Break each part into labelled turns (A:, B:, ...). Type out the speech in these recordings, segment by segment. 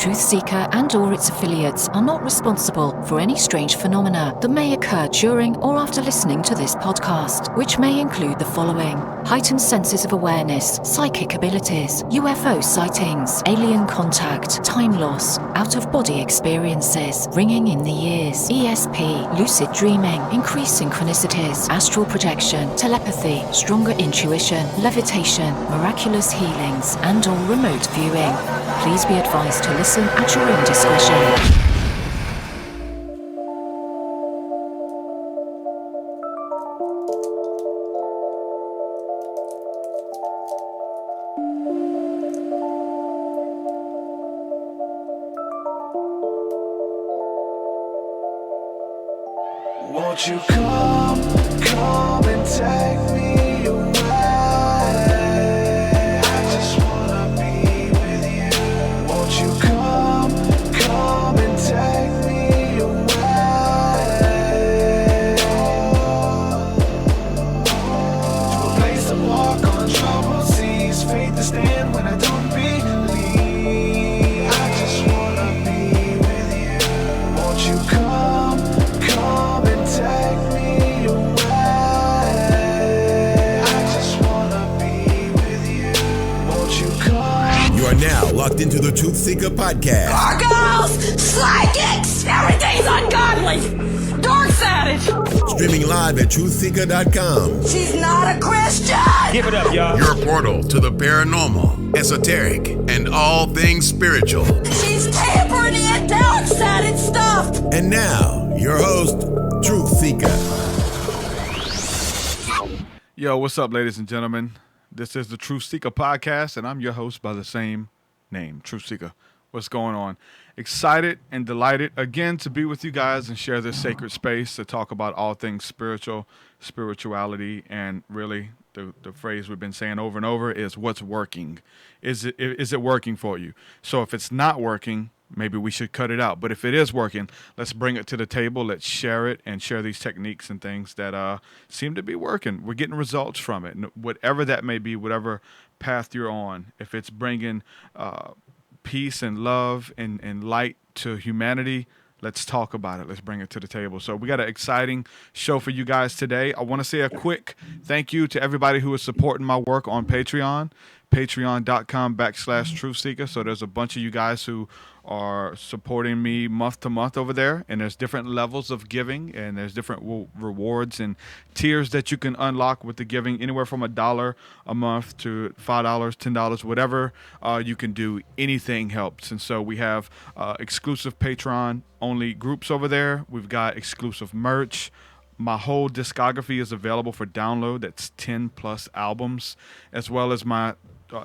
A: Truth Seeker and/or its affiliates are not responsible for any strange phenomena that may occur during or after listening to this podcast, which may include the following: heightened senses of awareness, psychic abilities, UFO sightings, alien contact, time loss, out-of-body experiences, ringing in the ears, ESP, lucid dreaming, increased synchronicities, astral projection, telepathy, stronger intuition, levitation, miraculous healings, and/or remote viewing. Please be advised to listen at your own discretion.
B: Won't you come and take me away? I just wanna be with you. Won't you come and take me away? To a place to walk on troubled seas, faith to stand when I don't believe. I just wanna be with you. Won't you come and take me away? I just wanna be with you. Won't you come?
C: You are now locked into the Truth Seeker podcast.
D: Gargoyles! Psychics! Everything's ungodly! Dark savage!
C: Streaming live at truthseeker.com.
D: She's not a Christian!
E: Give it up, y'all.
C: Your portal to the paranormal, esoteric, and all things spiritual.
D: She's tampering in dark-sided stuff!
C: And now, your host, Truth Seeker.
F: Yo, what's up, ladies and gentlemen? This is the Truth Seeker podcast, and I'm your host by the same name, Truth Seeker. What's going on? Excited and delighted again to be with you guys and share this sacred space to talk about all things spiritual, spirituality, and really the phrase we've been saying over and over is what's working. Is it working for you? So if it's not working, maybe we should cut it out. But if it is working, let's bring it to the table. Let's share it and share these techniques and things that seem to be working. We're getting results from it. And whatever that may be, whatever path you're on, if it's bringing peace and love and light to humanity, let's talk about it. Let's bring it to the table. So we got an exciting show for you guys today. I want to say a quick thank you to everybody who is supporting my work on Patreon, patreon.com/truthseeker. So there's a bunch of you guys who are supporting me month to month over there, and there's different levels of giving, and there's different rewards and tiers that you can unlock with the giving, anywhere from $1 a month to $5, $10, whatever you can do. Anything helps. And so we have exclusive Patreon only groups over there. We've got exclusive merch. My whole discography is available for download. That's 10 plus albums, as well as my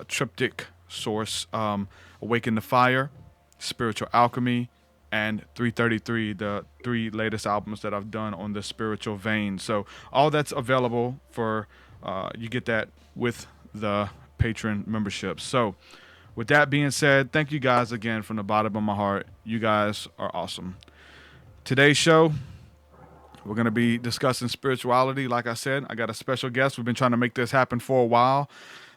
F: triptych source, Awaken the Fire, Spiritual Alchemy, and 333, the 3 latest albums that I've done on the spiritual vein. So all that's available for, you get that with the patron membership. So with that being said, thank you guys again from the bottom of my heart. You guys are awesome. Today's show, we're going to be discussing spirituality. Like I said, I got a special guest. We've been trying to make this happen for a while.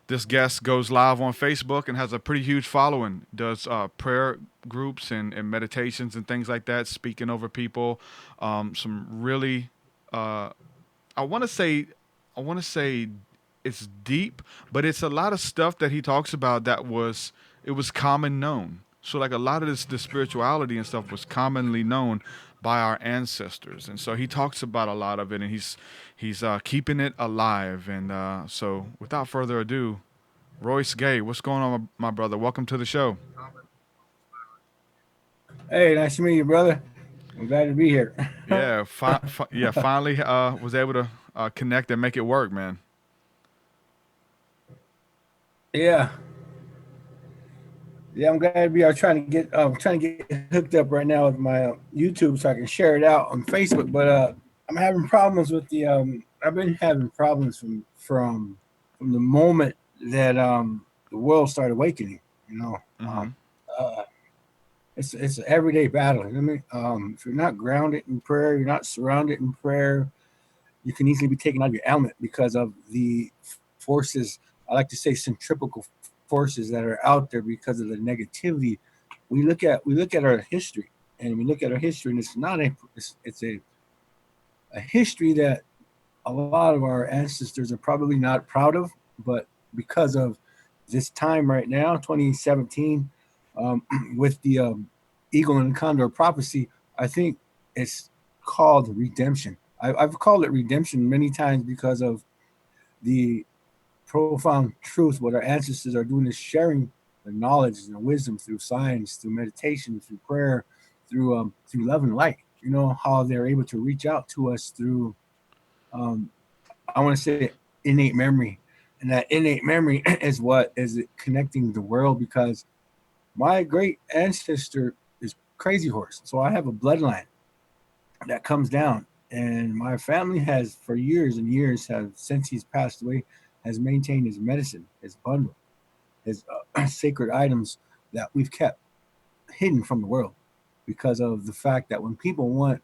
F: This guest goes live on Facebook and has a pretty huge following, does prayer groups and meditations and things like that, speaking over people. Some really, I want to say it's deep, but it's a lot of stuff that he talks about that was common known. So like a lot of the spirituality and stuff was commonly known by our ancestors. And so he talks about a lot of it, and he's keeping it alive. And so without further ado, Royce Gay, what's going on, my brother? Welcome to the show.
G: Hey, nice to meet you, brother. I'm glad to be here.
F: Yeah, finally was able to connect and make it work, man.
G: Yeah, I'm glad to be here. I'm trying to get hooked up right now with my YouTube so I can share it out on Facebook. But I'm having problems with the. I've been having problems from the moment that the world started awakening. You know, it's an everyday battle. I mean, if you're not grounded in prayer, you're not surrounded in prayer, you can easily be taken out of your element because of the forces. I like to say centripetal forces that are out there because of the negativity we look at our history, and it's not it's a history that a lot of our ancestors are probably not proud of, but because of this time right now, 2017, with the Eagle and Condor prophecy, I think it's called redemption. I've called it redemption many times because of the profound truth. What our ancestors are doing is sharing the knowledge and the wisdom through science, through meditation, through prayer, through love and light. You know how they're able to reach out to us through, I want to say, innate memory, and that innate memory is what is connecting the world. Because my great ancestor is Crazy Horse, so I have a bloodline that comes down, and my family has for years and years have since he's passed away has maintained his medicine, his bundle, his sacred items that we've kept hidden from the world because of the fact that when people want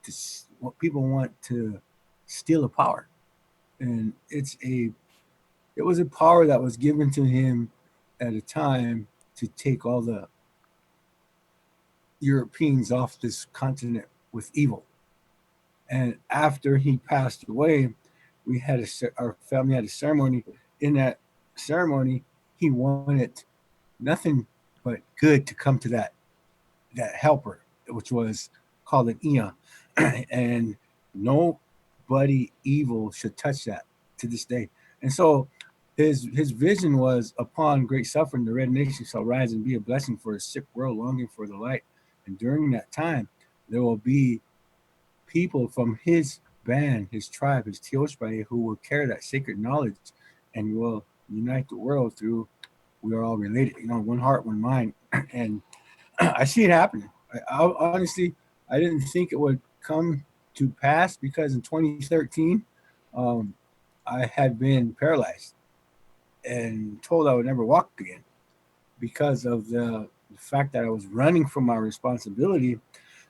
G: to steal a power, and it was a power that was given to him at a time to take all the Europeans off this continent with evil. And after he passed away, our family had a ceremony. In that ceremony, he wanted nothing but good to come to that helper, which was called an Eon, and nobody evil should touch that to this day. And so his vision was, upon great suffering, the red nation shall rise and be a blessing for a sick world longing for the light. And during that time, there will be people from his band, his tribe, his Teoshpai, who will carry that sacred knowledge and will unite the world through, we are all related, one heart, one mind. And I see it happening. Honestly, I didn't think it would come to pass because in 2013, I had been paralyzed and told I would never walk again because of the fact that I was running from my responsibility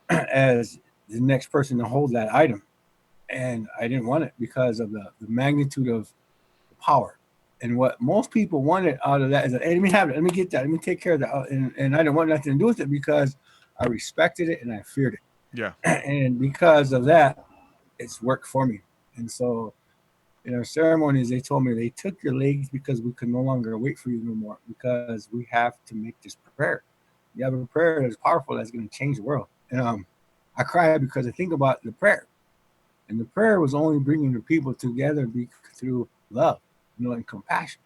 G: as the next person to hold that item. And I didn't want it because of the magnitude of the power. And what most people wanted out of that is, hey, let me have it. Let me get that. Let me take care of that. And I didn't want nothing to do with it because I respected it and I feared it.
F: Yeah.
G: And because of that, it's worked for me. And so in our ceremonies, they told me they took your legs because we could no longer wait for you no more, because we have to make this prayer. You have a prayer that's powerful, that's going to change the world. And I cry because I think about the prayer. And the prayer was only bringing the people together through love, and compassion.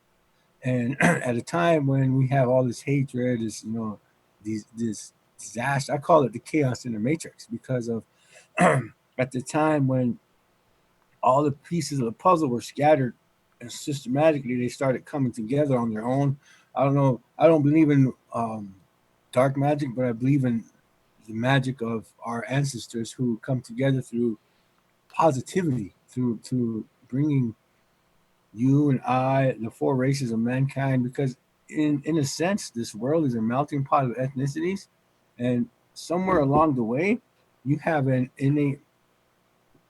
G: And at a time when we have all this hatred, this disaster, I call it the chaos in the matrix, because of at the time when all the pieces of the puzzle were scattered and systematically they started coming together on their own. I don't know. I don't believe in dark magic, but I believe in the magic of our ancestors who come together through positivity, through bringing you and I, the four races of mankind, because in a sense, this world is a melting pot of ethnicities, and somewhere along the way, you have an innate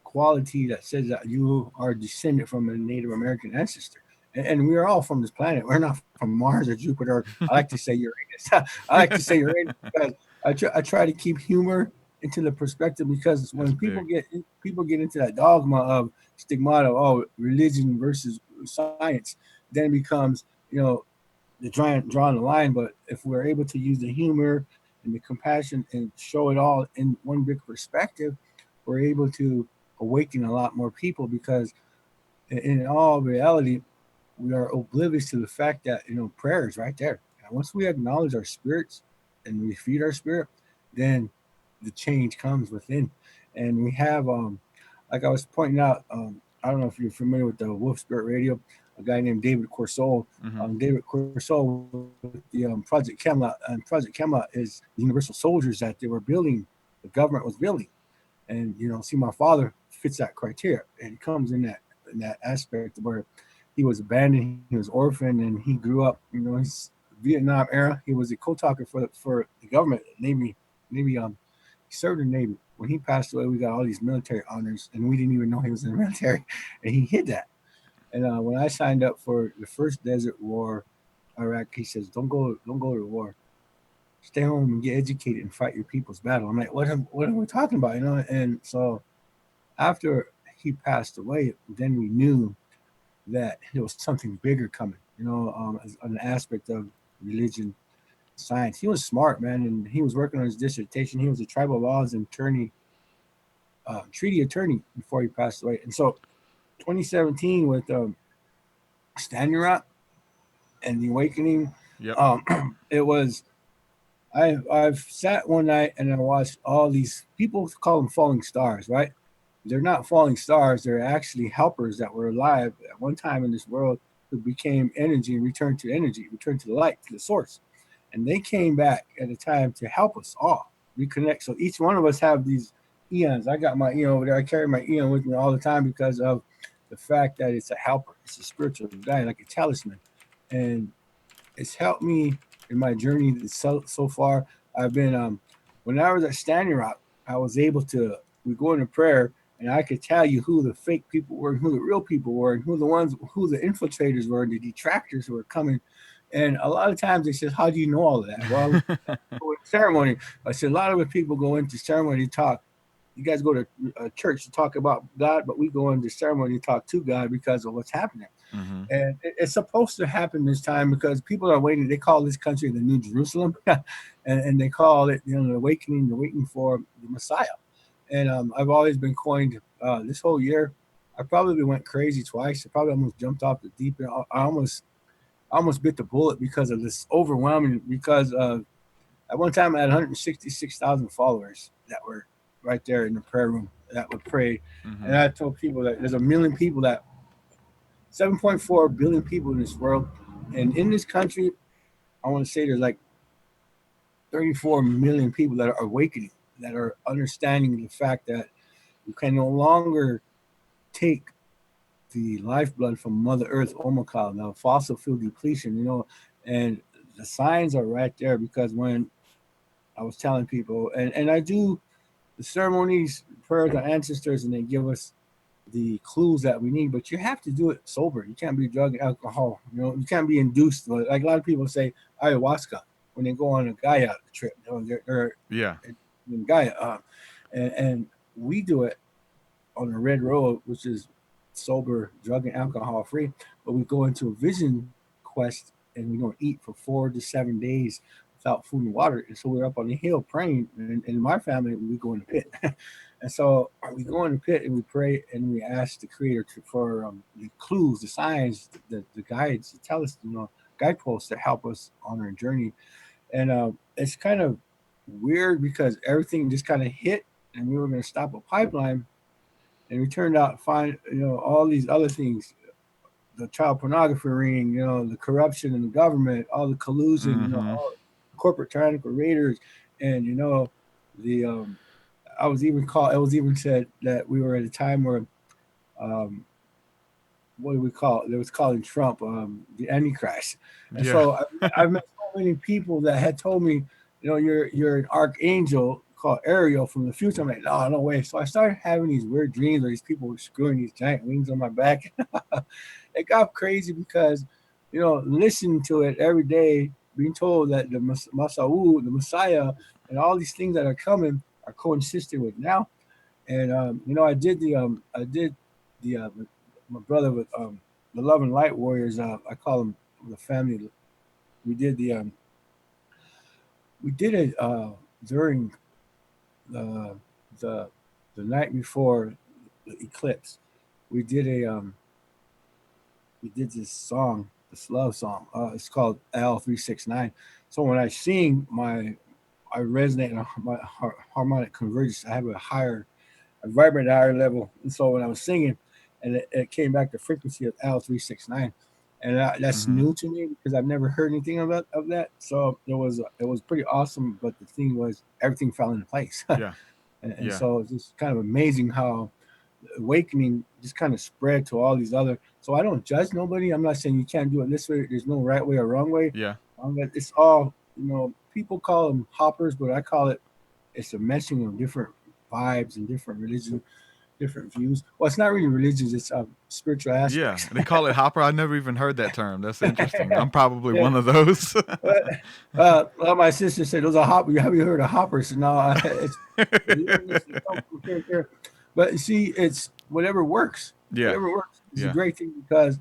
G: quality that says that you are descended from a Native American ancestor. And we are all from this planet. We're not from Mars or Jupiter. I like to say Uranus. I like to say Uranus because I try to keep humor into the perspective, because when people get into that dogma of stigmata, religion versus science, then it becomes, the drawing the line. But if we're able to use the humor and the compassion and show it all in one big perspective, we're able to awaken a lot more people, because in all reality, we are oblivious to the fact that, prayer is right there. And once we acknowledge our spirits and we feed our spirit, then the change comes within. And we have, like I was pointing out, I don't know if you're familiar with the Wolf Spirit Radio, a guy named David Corso. David Corso with the Project Camelot. And Project Camelot is the universal soldiers that they were building, the government was building. And, see, my father fits that criteria, and he comes in that aspect where he was abandoned, he was orphaned, and he grew up, he's Vietnam era. He was a co-talker for the government, Navy. He served in the Navy. When he passed away, we got all these military honors, and we didn't even know he was in the military, and he hid that. And when I signed up for the first Desert War, Iraq, he says, don't go to war. stay home and get educated and fight your people's battle. I'm like, what are we talking about? You know, and so after he passed away, then we knew that there was something bigger coming, you know, as an aspect of religion, science. He was smart, man, and he was working on his dissertation. He was a tribal laws attorney, treaty attorney before he passed away. And so 2017 with Standing Rock and the Awakening,
F: Yep.
G: it was, I've sat one night and I watched all these people call them falling stars, right? They're not falling stars. They're actually helpers that were alive at one time in this world who became energy and returned to the light, to the source. And they came back at a time to help us all reconnect. So each one of us have these eons. I got my eon over there. I carry my eon with me all the time because of the fact that it's a helper. It's a spiritual guide, like a talisman. And it's helped me in my journey so far. I've been, when I was at Standing Rock, I was able to, we go into prayer, and I could tell you who the fake people were and who the real people were and who the infiltrators were and the detractors who were coming. And a lot of times they said, how do you know all of that? Well, ceremony. I said, a lot of the people go into ceremony to talk. You guys go to a church to talk about God, but we go into ceremony to talk to God because of what's happening.
F: Mm-hmm.
G: And it's supposed to happen this time because people are waiting. They call this country the New Jerusalem, and they call it, you know, the awakening. They're waiting for the Messiah. And I've always been coined this whole year. I probably went crazy twice. I probably almost jumped off the deep end. I almost bit the bullet because of this overwhelming. Because at one time I had 166,000 followers that were right there in the prayer room that would pray.
F: Mm-hmm.
G: And I told people that there's 1 million people, that 7.4 billion people in this world, and in this country, I want to say there's like 34 million people that are awakening, that are understanding the fact that you can no longer take the lifeblood from Mother Earth, Omicron, the fossil fuel depletion, you know, and the signs are right there. Because when I was telling people, and I do the ceremonies, prayers to ancestors, and they give us the clues that we need, but you have to do it sober. You can't be drug and alcohol, you know, you can't be induced. Like a lot of people say ayahuasca when they go on a Gaia trip, you know, they're in Gaia, and we do it on the Red Road, which is sober, drug and alcohol free. But we go into a vision quest, and we don't eat for 4 to 7 days without food and water. And so we're up on the hill praying. And in my family, we go in the pit. And so we go in the pit and we pray and we ask the Creator for the clues, the signs, the guides to tell us, you know, guideposts to help us on our journey. And it's kind of weird because everything just kind of hit, and we were going to stop a pipeline, and we turned out to find, you know, all these other things, the child pornography ring, you know, the corruption in the government, all the collusion, you know, all the corporate tyrannical raiders, and, you know, the it was even said that we were at a time where what do we call it? They was calling Trump the Antichrist. And so I've met so many people that had told me, you know, you're an archangel called Ariel from the future. I'm like, no way. So I started having these weird dreams where these people were screwing these giant wings on my back. It got crazy because, you know, listening to it every day, being told that the Masau, the Messiah, and all these things that are coming are coexisting with now. And you know, I did my brother with the Love and Light Warriors. I call them the family. We did it during the night before the eclipse. We did this song, this love song. It's called L369. So when I sing, I resonate on my harmonic convergence. I have I vibrate at a higher level. And so when I was singing, and it came back to frequency of L369, and that's new to me because I've never heard anything of that. So it was pretty awesome. But the thing was, everything fell into place. And so it's just kind of amazing how awakening just kind of spread to all these other. So I don't judge nobody. I'm not saying you can't do it this way. There's no right way or wrong way. It's all, you know, people call them hoppers, but I call it's a meshing of different vibes and different religions. different views. Well, it's not really religious; it's spiritual
F: Yeah,
G: aspects.
F: they call it hopper. I never even heard that term. That's interesting. I'm probably
G: Yeah.
F: one of those.
G: But, well, my sister said those are hoppers. Have you heard of hoppers? So no, it's they come from here and there. But you see, it's whatever works.
F: Yeah,
G: Whatever works is a
F: yeah,
G: great thing because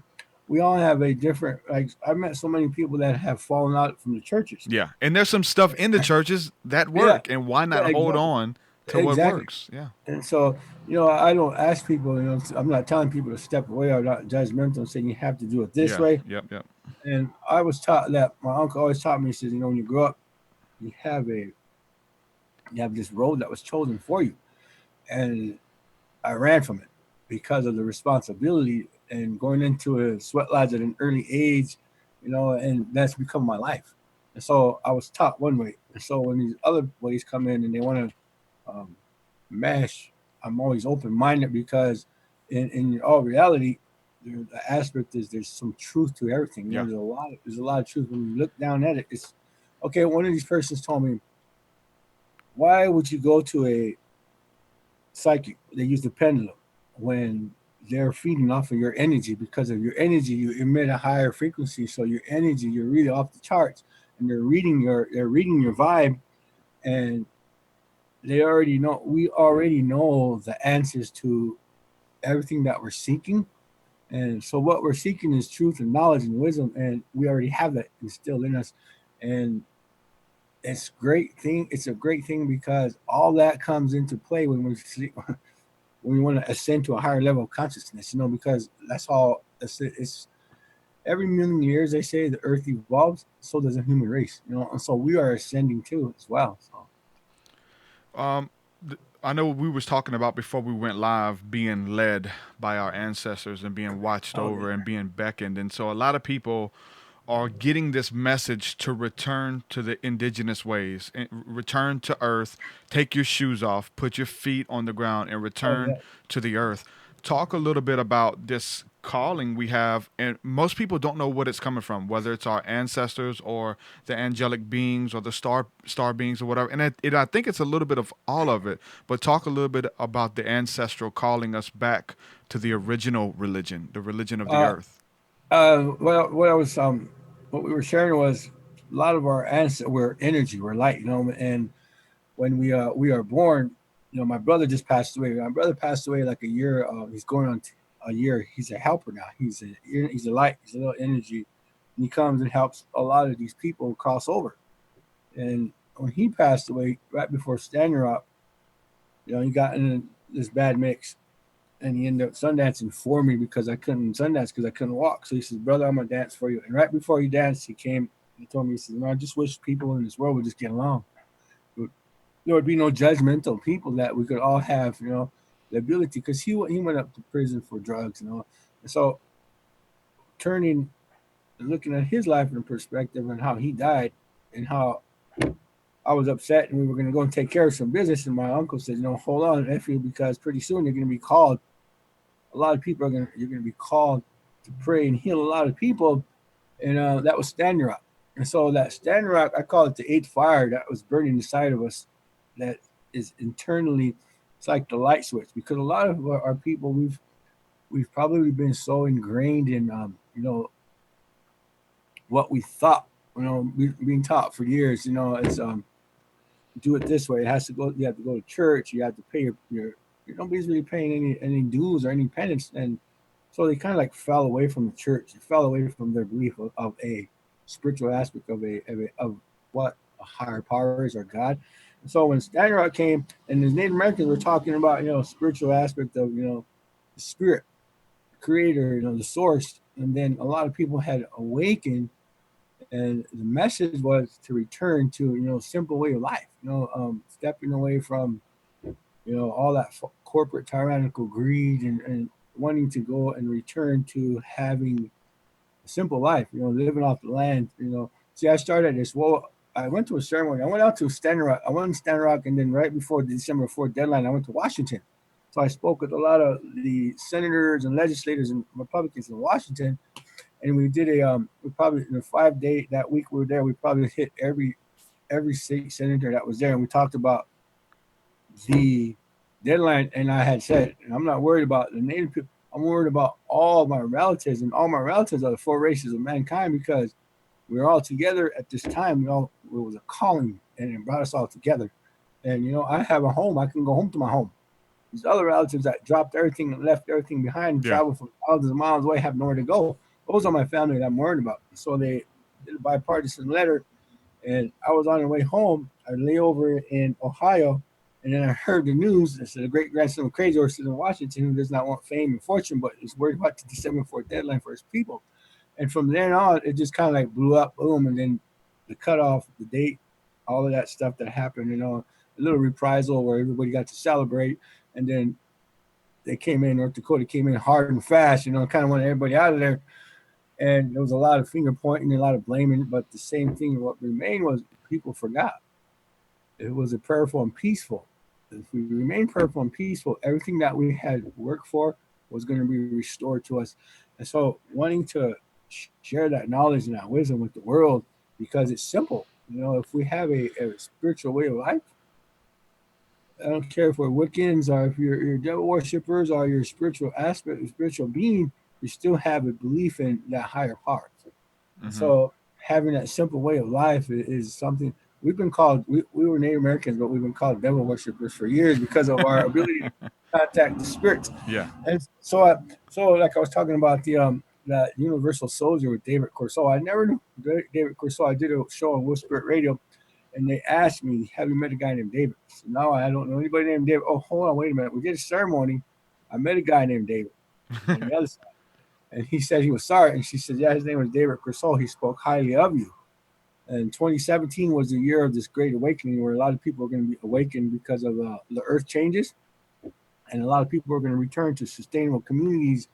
G: we all have a different. Like I met so many people that have fallen out from the churches.
F: yeah. And there's some stuff in the churches that
G: Yeah,
F: work, and why
G: yeah,
F: not hold
G: exactly,
F: on to what
G: exactly.
F: works? Yeah,
G: And so, I don't ask people. I'm not telling people to step away or not judgmental and saying you have to do it this
F: yeah,
G: way.
F: yep, yep.
G: And I was taught that my uncle always taught me. He says, when you grow up, you have a you have this road that was chosen for you, and I ran from it because of the responsibility and going into a sweat lodge at an early age, and that's become my life. And so I was taught one way, and so when these other ways come in and they want to mash, I'm always open minded because in all reality, the aspect is there's some truth to everything.
F: Yeah,
G: There's a lot of truth. When you look down at it, it's okay. One of these persons told me, why would you go to a psychic? They use the pendulum when they're feeding off of your energy. Because of your energy, you emit a higher frequency. So your energy, you're really off the charts, and they're reading your vibe, and we already know the answers to everything that we're seeking. And so what we're seeking is truth and knowledge and wisdom, and we already have that instilled in us. And it's a great thing because all that comes into play when we sleep, when we want to ascend to a higher level of consciousness, because that's all it's every million years they say the earth evolves, so does the human race, and so we are ascending too as well. So
F: Um, I know we was talking about before we went live being led by our ancestors and being watched
G: oh
F: over
G: yeah.
F: and being beckoned, and so a lot of people are getting this message to return to the indigenous ways, and return to earth, take your shoes off, put your feet on the ground, and
G: Oh
F: return
G: yeah.
F: to the earth. Talk a little bit about this calling we have, and most people don't know what it's coming from, whether it's our ancestors or the angelic beings or the star beings or whatever. And I think it's a little bit of all of it. But talk a little bit about the ancestral calling us back to the original religion, the religion of the
G: uh
F: earth.
G: what we were sharing was a lot of our ancestors were energy, were light, and when we are born, my brother just passed away. My brother passed away like a year. He's going on a year. He's a helper now. He's a light. He's a little energy, and he comes and helps a lot of these people cross over. And when he passed away, right before standing up, he got in this bad mix, and he ended up Sundancing for me because I couldn't Sundance because I couldn't walk. So he says, "Brother, I'm gonna dance for you." And right before he danced, he came and told me, he says, "I just wish people in this world would just get along. There would be no judgmental people, that we could all have, the ability." Because he went up to prison for drugs, and so turning and looking at his life in perspective and how he died and how I was upset, and we were going to go and take care of some business, and my uncle said, hold on, nephew, because pretty soon you're going to be called. A lot of people you're going to be called to pray and heal a lot of people, and that was Standing Rock. And so that Standing Rock, I call it the eighth fire that was burning inside of us, that is internally, it's like the light switch, because a lot of our people, we've probably been so ingrained in what we thought, being taught for years, it's do it this way. It has to go. You have to go to church. You have to pay your nobody's really paying any dues or any penance, and so they kind of like fell away from the church. They fell away from their belief of a spiritual aspect of what a higher power is, or God. And so when Standing Rock came, and the Native Americans were talking about spiritual aspect of the spirit, creator, the source, and then a lot of people had awakened, and the message was to return to simple way of life, stepping away from all that corporate tyrannical greed, and wanting to go and return to having a simple life, living off the land. See, I started this. Well, I went to a ceremony. I went out to Standing Rock. I went to Standing Rock, and then right before the December 4th deadline, I went to Washington. So I spoke with a lot of the senators and legislators and Republicans in Washington, and we did we probably in a 5 day that week we were there, we probably hit every state senator that was there, and we talked about the deadline, and I had said, I'm not worried about the native people. I'm worried about all my relatives, and all my relatives are the four races of mankind, because we were all together at this time. It was a calling, and it brought us all together. And I have a home. I can go home to my home. These other relatives that dropped everything and left everything behind and traveled from thousands of miles away have nowhere to go. Those are my family that I'm worried about. So they did a bipartisan letter, and I was on the way home. I lay over in Ohio, and then I heard the news. I said, a great grandson of Crazy Horse in Washington who does not want fame and fortune, but is worried about the December 4th deadline for his people. And from then on, it just kind of like blew up, boom, and then the cutoff, the date, all of that stuff that happened, a little reprisal where everybody got to celebrate. And then they came in, North Dakota came in hard and fast, kind of wanted everybody out of there. And there was a lot of finger pointing, a lot of blaming, but the same thing, what remained was people forgot. It was a prayerful and peaceful. If we remain prayerful and peaceful, everything that we had worked for was going to be restored to us. And so wanting to share that knowledge and that wisdom with the world, because it's simple. If we have a spiritual way of life, I don't care if we're Wiccans or if you're devil worshippers or your spiritual aspect, or spiritual being, you still have a belief in that higher power. Mm-hmm. So having that simple way of life is something we've been called. We were Native Americans, but we've been called devil worshippers for years because of our ability to contact the spirits.
F: Yeah.
G: And so like I was talking about that Universal Soldier with David Corso. I never knew David Corso. I did a show on Will Spirit Radio, and they asked me, have you met a guy named David? So now I don't know anybody named David. Oh, hold on, wait a minute. We did a ceremony. I met a guy named David on the other side. And he said he was sorry. And she said, yeah, his name was David Corso. He spoke highly of you. And 2017 was the year of this great awakening where a lot of people are going to be awakened because of the earth changes. And a lot of people are going to return to sustainable communities,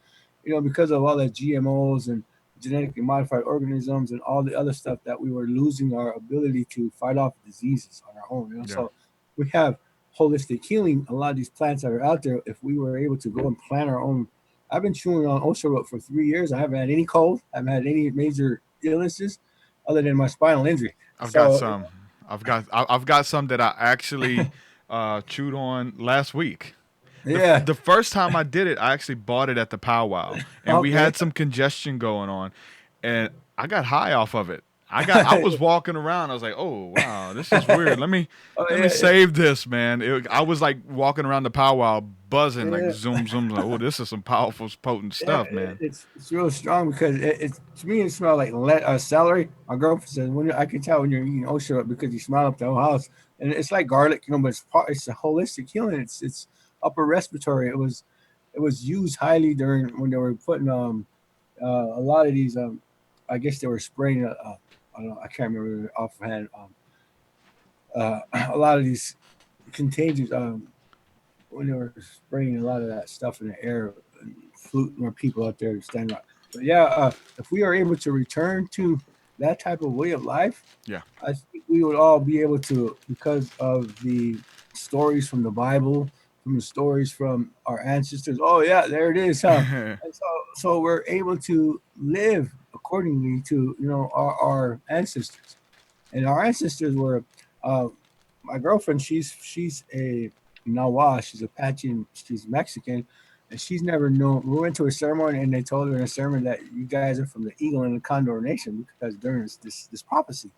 G: because of all that GMOs and genetically modified organisms and all the other stuff that we were losing our ability to fight off diseases on our own. Yeah. So we have holistic healing. A lot of these plants that are out there, if we were able to go and plant our own. I've been chewing on Osha root for 3 years. I haven't had any cold. I haven't had any major illnesses other than my spinal injury.
F: I've got some that I actually chewed on last week.
G: Yeah.
F: The first time I did it, I actually bought it at the powwow, and we had some congestion going on, and I got high off of it. I was walking around. I was like, oh wow, this is weird. Let me save this, man. I was like walking around the powwow, buzzing like zoom. Like, oh, this is some powerful, potent stuff, man.
G: It's real strong because it's to me it smells like celery. My girlfriend says I can tell when you're eating Osha because you smell up the whole house, and it's like garlic, but it's a holistic healing. It's upper respiratory. It was used highly during when they were putting a lot of these. I guess they were spraying. I don't know. I can't remember offhand. A lot of these contagions. When they were spraying a lot of that stuff in the air, and fluting more people out there standing up. But yeah, if we are able to return to that type of way of life, I think we would all be able to, because of the stories from the Bible, from the stories from our ancestors. Oh yeah, there it is. Huh? And so we're able to live accordingly to our ancestors, and our ancestors were. My girlfriend, she's a Nawa, she's Apache, and she's Mexican, and she's never known. We went to a ceremony, and they told her in a sermon that you guys are from the Eagle and the Condor Nation because during this prophecy,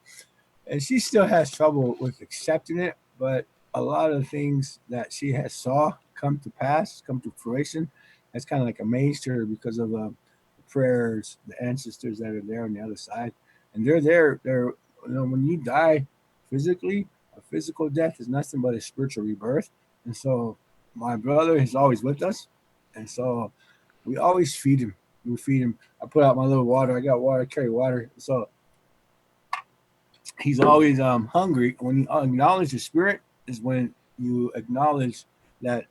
G: and she still has trouble with accepting it, but a lot of things that she has saw come to pass, come to fruition, that's kind of like amazed her because of the prayers, the ancestors that are there on the other side. And they're there. They're, when you die physically, a physical death is nothing but a spiritual rebirth. And so my brother is always with us. And so we always feed him. We feed him. I put out my little water. I got water, I carry water. So he's always hungry. When you acknowledge the spirit is when you acknowledge that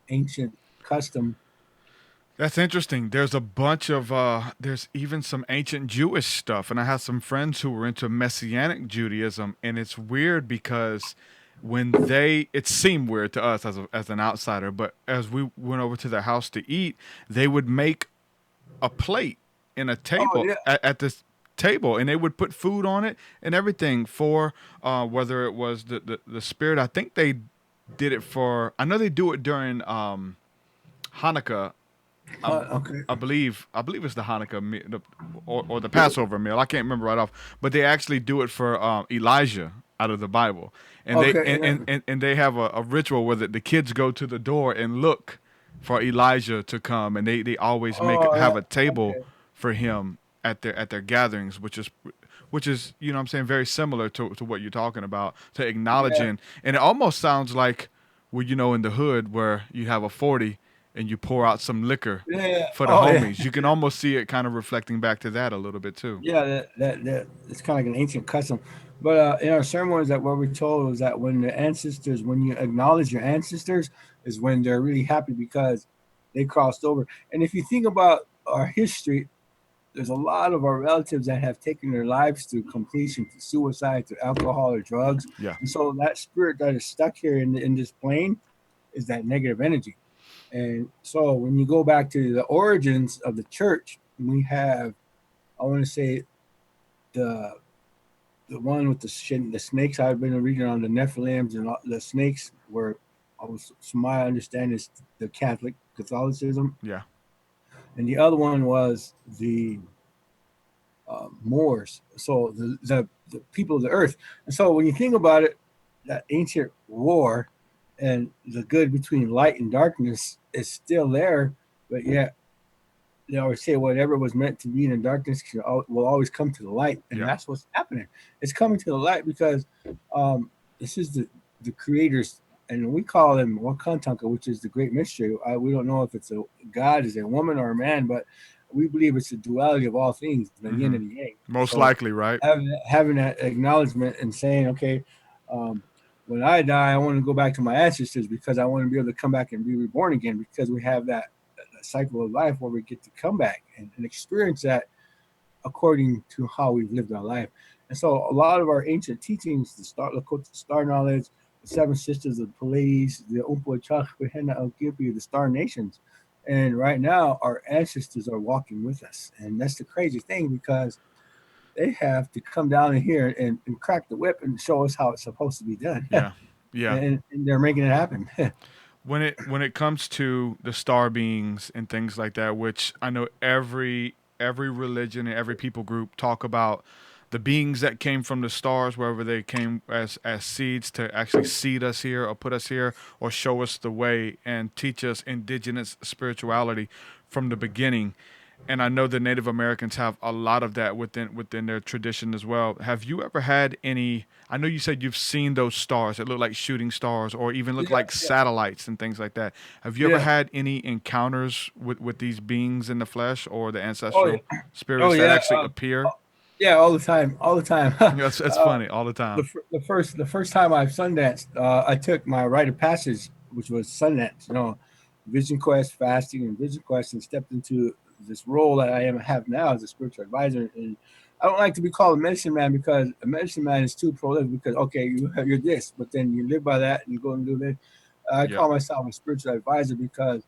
G: ancient custom.
F: That's interesting. There's a bunch of there's even some ancient Jewish stuff, and I have some friends who were into Messianic Judaism, and it's weird because when it seemed weird to us as an outsider, but as we went over to their house to eat, they would make a plate in a table at this table, and they would put food on it and everything for whether it was the spirit. I think they did it for. I know they do it during Hanukkah.
G: Okay.
F: I believe it's the Hanukkah meal, or the Passover meal. I can't remember right off, but they actually do it for Elijah out of the Bible, and
G: Okay.
F: and they have a ritual where the kids go to the door and look for Elijah to come, and they always
G: Oh,
F: have
G: yeah.
F: a table
G: Okay.
F: for him at their gatherings, which is you know what I'm saying, very similar to what you're talking about, to
G: Yeah.
F: acknowledging, and it almost sounds like, well, you know, in the hood where you have a 40 and you pour out some liquor
G: Yeah.
F: for the
G: Oh, yeah.
F: homies. You can almost see it kind of reflecting back to that a little bit too.
G: Yeah, that it's kind of like an ancient custom. But in our ceremonies, that what we're told is that when the ancestors, when you acknowledge your ancestors, is when they're really happy because they crossed over. And if you think about our history, there's a lot of our relatives that have taken their lives to completion, to suicide, to alcohol or drugs.
F: Yeah.
G: And so that spirit that is stuck here in this plane is that negative energy. And so when you go back to the origins of the church, we have, I want to say, the the one with the snakes. I've been reading on the Nephilims and the snakes were, from my understanding, is the Catholicism,
F: Yeah.
G: and the other one was the Moors. So the people of the earth. And so when you think about it, that ancient war and the good between light and darkness is still there, but yet they always say whatever was meant to be in the darkness will always come to the light, and
F: Yeah.
G: that's what's happening. It's coming to the light because this is the creators, and we call them Wakantanka, which is the great mystery. We don't know if it's a God, is a woman or a man, but we believe it's the duality of all things, the yin and the yang.
F: Most
G: So
F: likely, right?
G: having that acknowledgement and saying, okay, um, when I die, I want to go back to my ancestors because I want to be able to come back and be reborn again, because we have that cycle of life where we get to come back and experience that according to how we've lived our life. And so a lot of our ancient teachings, the star knowledge, the seven sisters of the Pleiades, the Umpo Chakra, the star nations. And right now our ancestors are walking with us. And that's the crazy thing, because they have to come down in here and crack the whip and show us how it's supposed to be done.
F: Yeah. Yeah.
G: And they're making it happen.
F: When it comes to the star beings and things like that, which I know every religion and every people group talk about the beings that came from the stars, wherever they came as seeds to actually seed us here or put us here or show us the way and teach us indigenous spirituality from the beginning. And I know the Native Americans have a lot of that within their tradition as well. Have you ever had any? I know you said you've seen those stars that look like shooting stars, or even look like satellites and things like that. Have you ever had any encounters with these beings in the flesh or the ancestral spirits that actually appear?
G: Yeah, all the time, all the time.
F: That's funny, all the time.
G: The first time I've sundanced, I took my rite of passage, which was Sundance, Vision Quest, fasting, and Vision Quest, and stepped into this role that I have now as a spiritual advisor. And I don't like to be called a medicine man, because a medicine man is too prolific, because okay, you're this, but then you live by that and you go and do this. I call myself a spiritual advisor because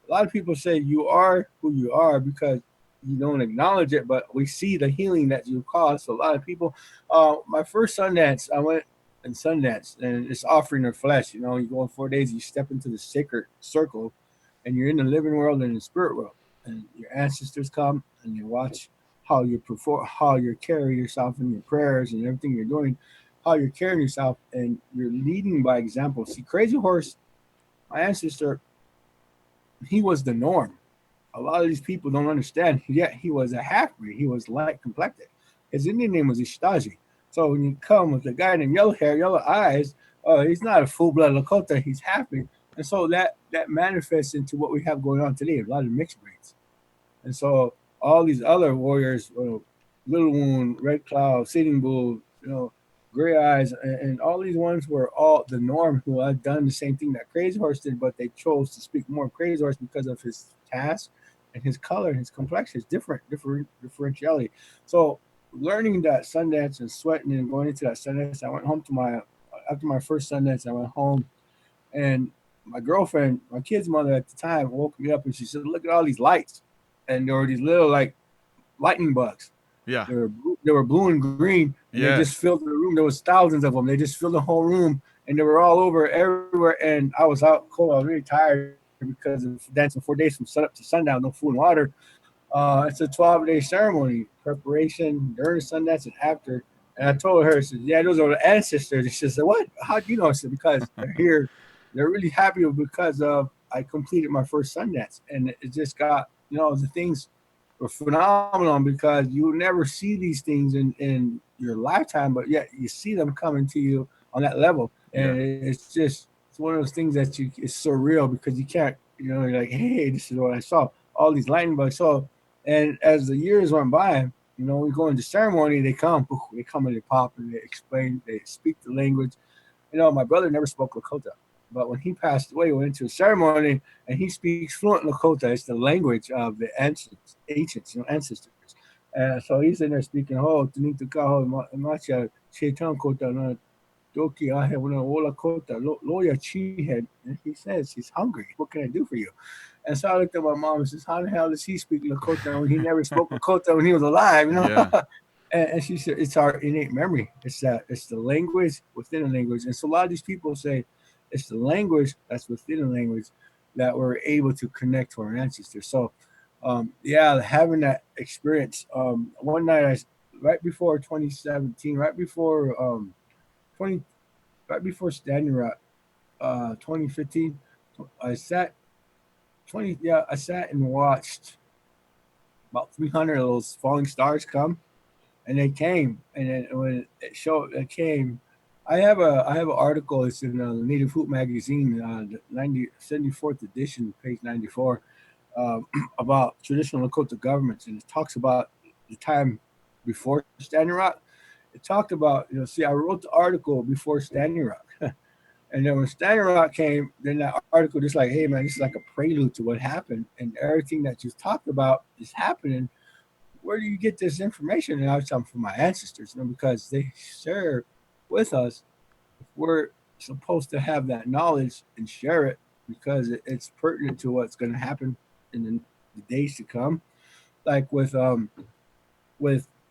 G: a lot of people say you are who you are because you don't acknowledge it, but we see the healing that you cause. So a lot of people, my first Sundance, I went and Sundance, and it's offering their flesh. You go in 4 days, you step into the sacred circle, and you're in the living world and the spirit world, and your ancestors come and you watch how you perform, how you carry yourself in your prayers and everything you're doing, how you're carrying yourself, and you're leading by example. See, Crazy Horse, my ancestor, he was the norm. A lot of these people don't understand. Yet he was a half-breed. He was light complected. His Indian name was Ishtaji. So when you come with a guy named Yellow Hair, Yellow Eyes, he's not a full-blood Lakota. He's half-breed. And so that manifests into what we have going on today, a lot of mixed breeds. And so all these other warriors, Little Wound, Red Cloud, Sitting Bull, Gray Eyes, and all these ones were all the norm, who had done the same thing that Crazy Horse did, but they chose to speak more Crazy Horse because of his task and his color and his complexion is differentiality. So learning that Sundance and sweating and going into that Sundance, I went home after my first Sundance, I went home, and my girlfriend, my kid's mother at the time, woke me up and she said, "Look at all these lights." And there were these little like lightning bugs.
F: Yeah.
G: They were blue and green. And They just filled the room. There was thousands of them. They just filled the whole room. and they were all over everywhere. And I was out cold. I was really tired because of dancing 4 days from sun up to sundown, no food and water. It's a 12-day ceremony, preparation during the Sundance and after. And I told her, I said, yeah, those are the ancestors. And she said, what? How do you know? I said, because they're here. They're really happy because I completed my first Sundance. And it just got, the things were phenomenal because you never see these things in your lifetime, but yet you see them coming to you on that level. And it's one of those things that it's surreal because you can't, you're like, hey, this is what I saw. All these lightning bugs. So, and as the years went by, we go into ceremony, they come and they pop and they explain, they speak the language. My brother never spoke Lakota, but when he passed away, we went into a ceremony and he speaks fluent Lakota. It's the language of the ancients, ancestors. So he's in there speaking, macha, chetan kota, doki ahe, ola kota, loya chihead. And he says he's hungry. What can I do for you? And so I looked at my mom and says, how the hell does he speak Lakota when he never spoke Lakota when he was alive?
F: Yeah.
G: And she said, it's our innate memory. It's the language within a language. And so a lot of these people say it's the language that's within a language that we're able to connect to our ancestors. So, having that experience. One night, right before 2017, right before Standing Rock, 2015, I sat and watched about 300 of those falling stars come, and they came. And then when it came, I have an article. It's in Native Hoop magazine, the 74th edition, page 94, about traditional Lakota governments, and it talks about the time before Standing Rock. It talked about, I wrote the article before Standing Rock. And then when Standing Rock came, then that article just like, hey, man, this is like a prelude to what happened. And everything that you talked about is happening. Where do you get this information? And I was talking from my ancestors, because they share with us. We're supposed to have that knowledge and share it because it's pertinent to what's going to happen in the days to come. Like with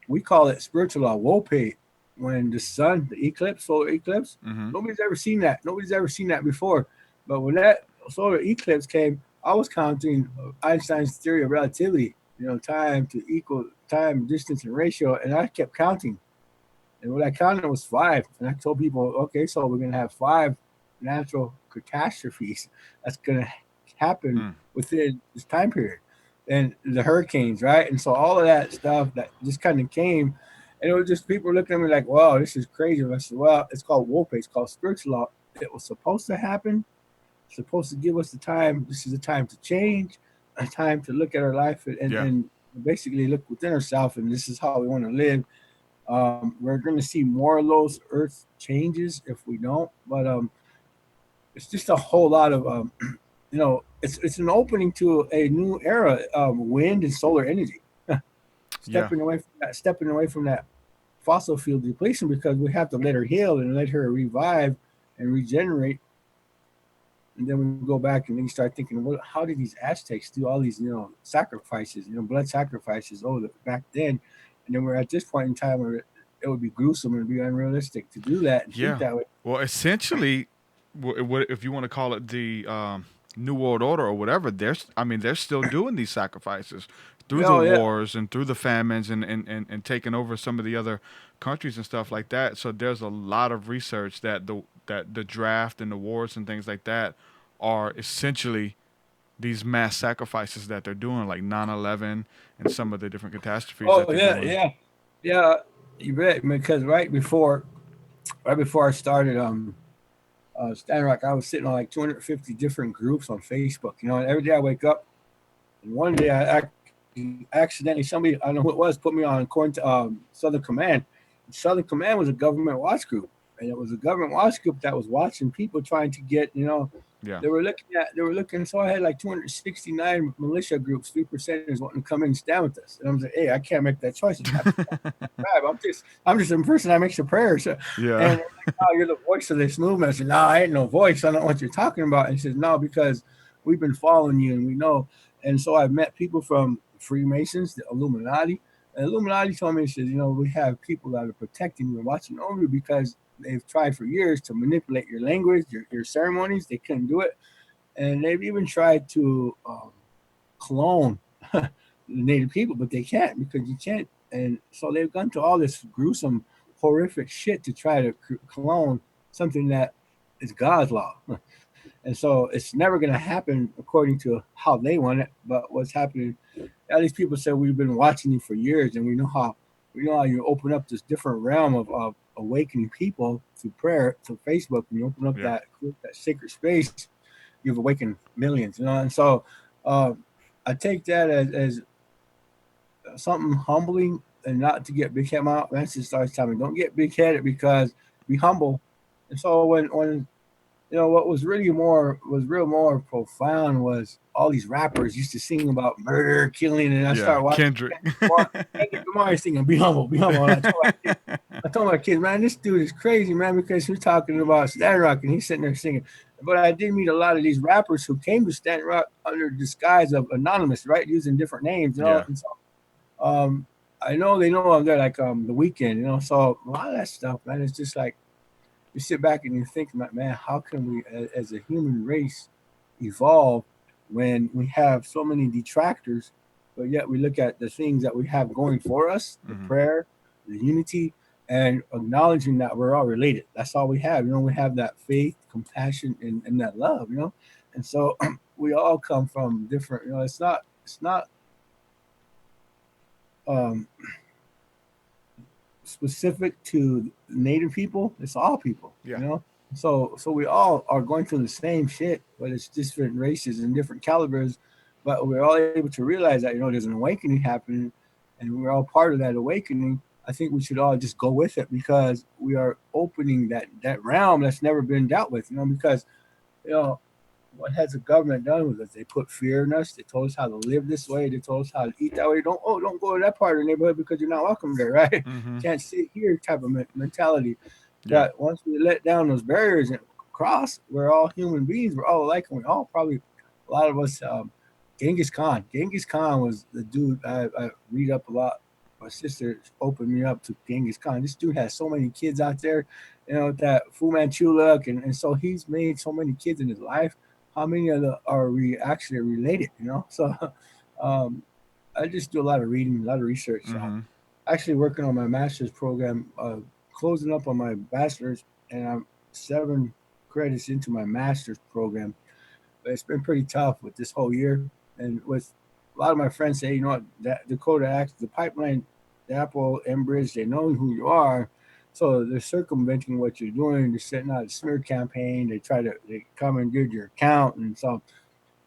G: we call it spiritual law, Wope. When the sun, the solar eclipse, nobody's ever seen that. Nobody's ever seen that before. But when that solar eclipse came, I was counting Einstein's theory of relativity, time to equal time, distance, and ratio, and I kept counting. And what I counted was 5. And I told people, okay, so we're going to have 5 natural catastrophes that's going to happen within this time period. And the hurricanes, right? And so all of that stuff that just kind of came. And it was just people looking at me like, wow, this is crazy. And I said, well, it's called Wope. It's called spiritual law. It was supposed to happen. It's supposed to give us the time. This is a time to change, a time to look at our life and basically look within ourselves. And this is how we want to live. We're going to see more of those earth changes if we don't. But it's just a whole lot of, it's an opening to a new era of wind and solar energy. Stepping away from that fossil fuel depletion, because we have to let her heal and let her revive and regenerate. And then we go back and then you start thinking, how did these Aztecs do all these, sacrifices, blood sacrifices back then? And then we're at this point in time where it would be gruesome and be unrealistic to do that and think that way.
F: Well, essentially, if you want to call it the New World Order or whatever, they're still doing these sacrifices through the wars and through the famines and taking over some of the other countries and stuff like that. So there's a lot of research that the draft and the wars and things like that are essentially these mass sacrifices that they're doing, like 9/11 and some of the different catastrophes.
G: Yeah, you bet. Because right before I started Standing Rock, I was sitting on like 250 different groups on Facebook. And every day I wake up, and one day I accidentally, somebody, I don't know who it was, put me on according to Southern Command. And Southern Command was a government watch group, and it was a government watch group that was watching people trying to get, they were looking. So I had like 269 militia groups, 3% wanting to come in and stand with us. And I was like, hey, I can't make that choice. I'm just a person that makes the prayers. And like, oh, you're the voice of this movement. I said, no, I ain't no voice. I don't know what you're talking about. And he says, no, because we've been following you and we know. And so I've met people from Freemasons, the Illuminati. And Illuminati told me, he says, we have people that are protecting you and watching over you because they've tried for years to manipulate your language, your ceremonies. They couldn't do it, and they've even tried to clone the native people, but they can't because you can't. And so they've gone to all this gruesome, horrific shit to try to clone something that is God's law. And so it's never going to happen according to how they want it. But what's happening, all these people say we've been watching you for years, and we know how you open up this different realm of awakening people through prayer, through Facebook, and you open up that sacred space. You've awakened millions, and so I take that as something humbling, and not to get big headed. My message starts telling me, don't get big headed, because be humble. And so when what was real more profound was all these rappers used to sing about murder, killing, and I started watching
F: Kendrick.
G: Kendrick Lamar singing, be humble, be humble. And I told my kids, man, this dude is crazy, man, because we're talking about Stand Rock and he's sitting there singing. But I did meet a lot of these rappers who came to Stand Rock under disguise of anonymous, right, using different names, And so, I know they know I'm there, like The Weeknd, So a lot of that stuff, man, it's just like you sit back and you think, man, how can we, as a human race, evolve when we have so many detractors, but yet we look at the things that we have going for us, the prayer, the unity, and acknowledging that we're all related. That's all we have. We have that faith, compassion, and that love, And so we all come from different, it's not specific to Native people. It's all people, So we all are going through the same shit, but it's different races and different calibers. But we're all able to realize that there's an awakening happening, and we're all part of that awakening. I think we should all just go with it, because we are opening that realm that's never been dealt with. Because what has the government done with us? They put fear in us. They told us how to live this way. They told us how to eat that way. Don't go to that part of the neighborhood because you're not welcome there, right? Can't sit here type of mentality. Yeah. But once we let down those barriers and cross, we're all human beings. We're all alike, and we all probably, a lot of us, Genghis Khan. Genghis Khan was the dude I read up a lot. My sister opened me up to Genghis Khan. This dude has so many kids out there, that Fu Manchu look, and so he's made so many kids in his life. How many of them are we actually related, So I just do a lot of reading, a lot of research. Actually working on my master's program, closing up on my bachelor's, and I'm 7 credits into my master's program. But it's been pretty tough with this whole year. And with a lot of my friends say, that Dakota Access, the pipeline, the Apple, Enbridge, they know who you are. So they're circumventing what you're doing. They're setting out a smear campaign. They come and get your account. And so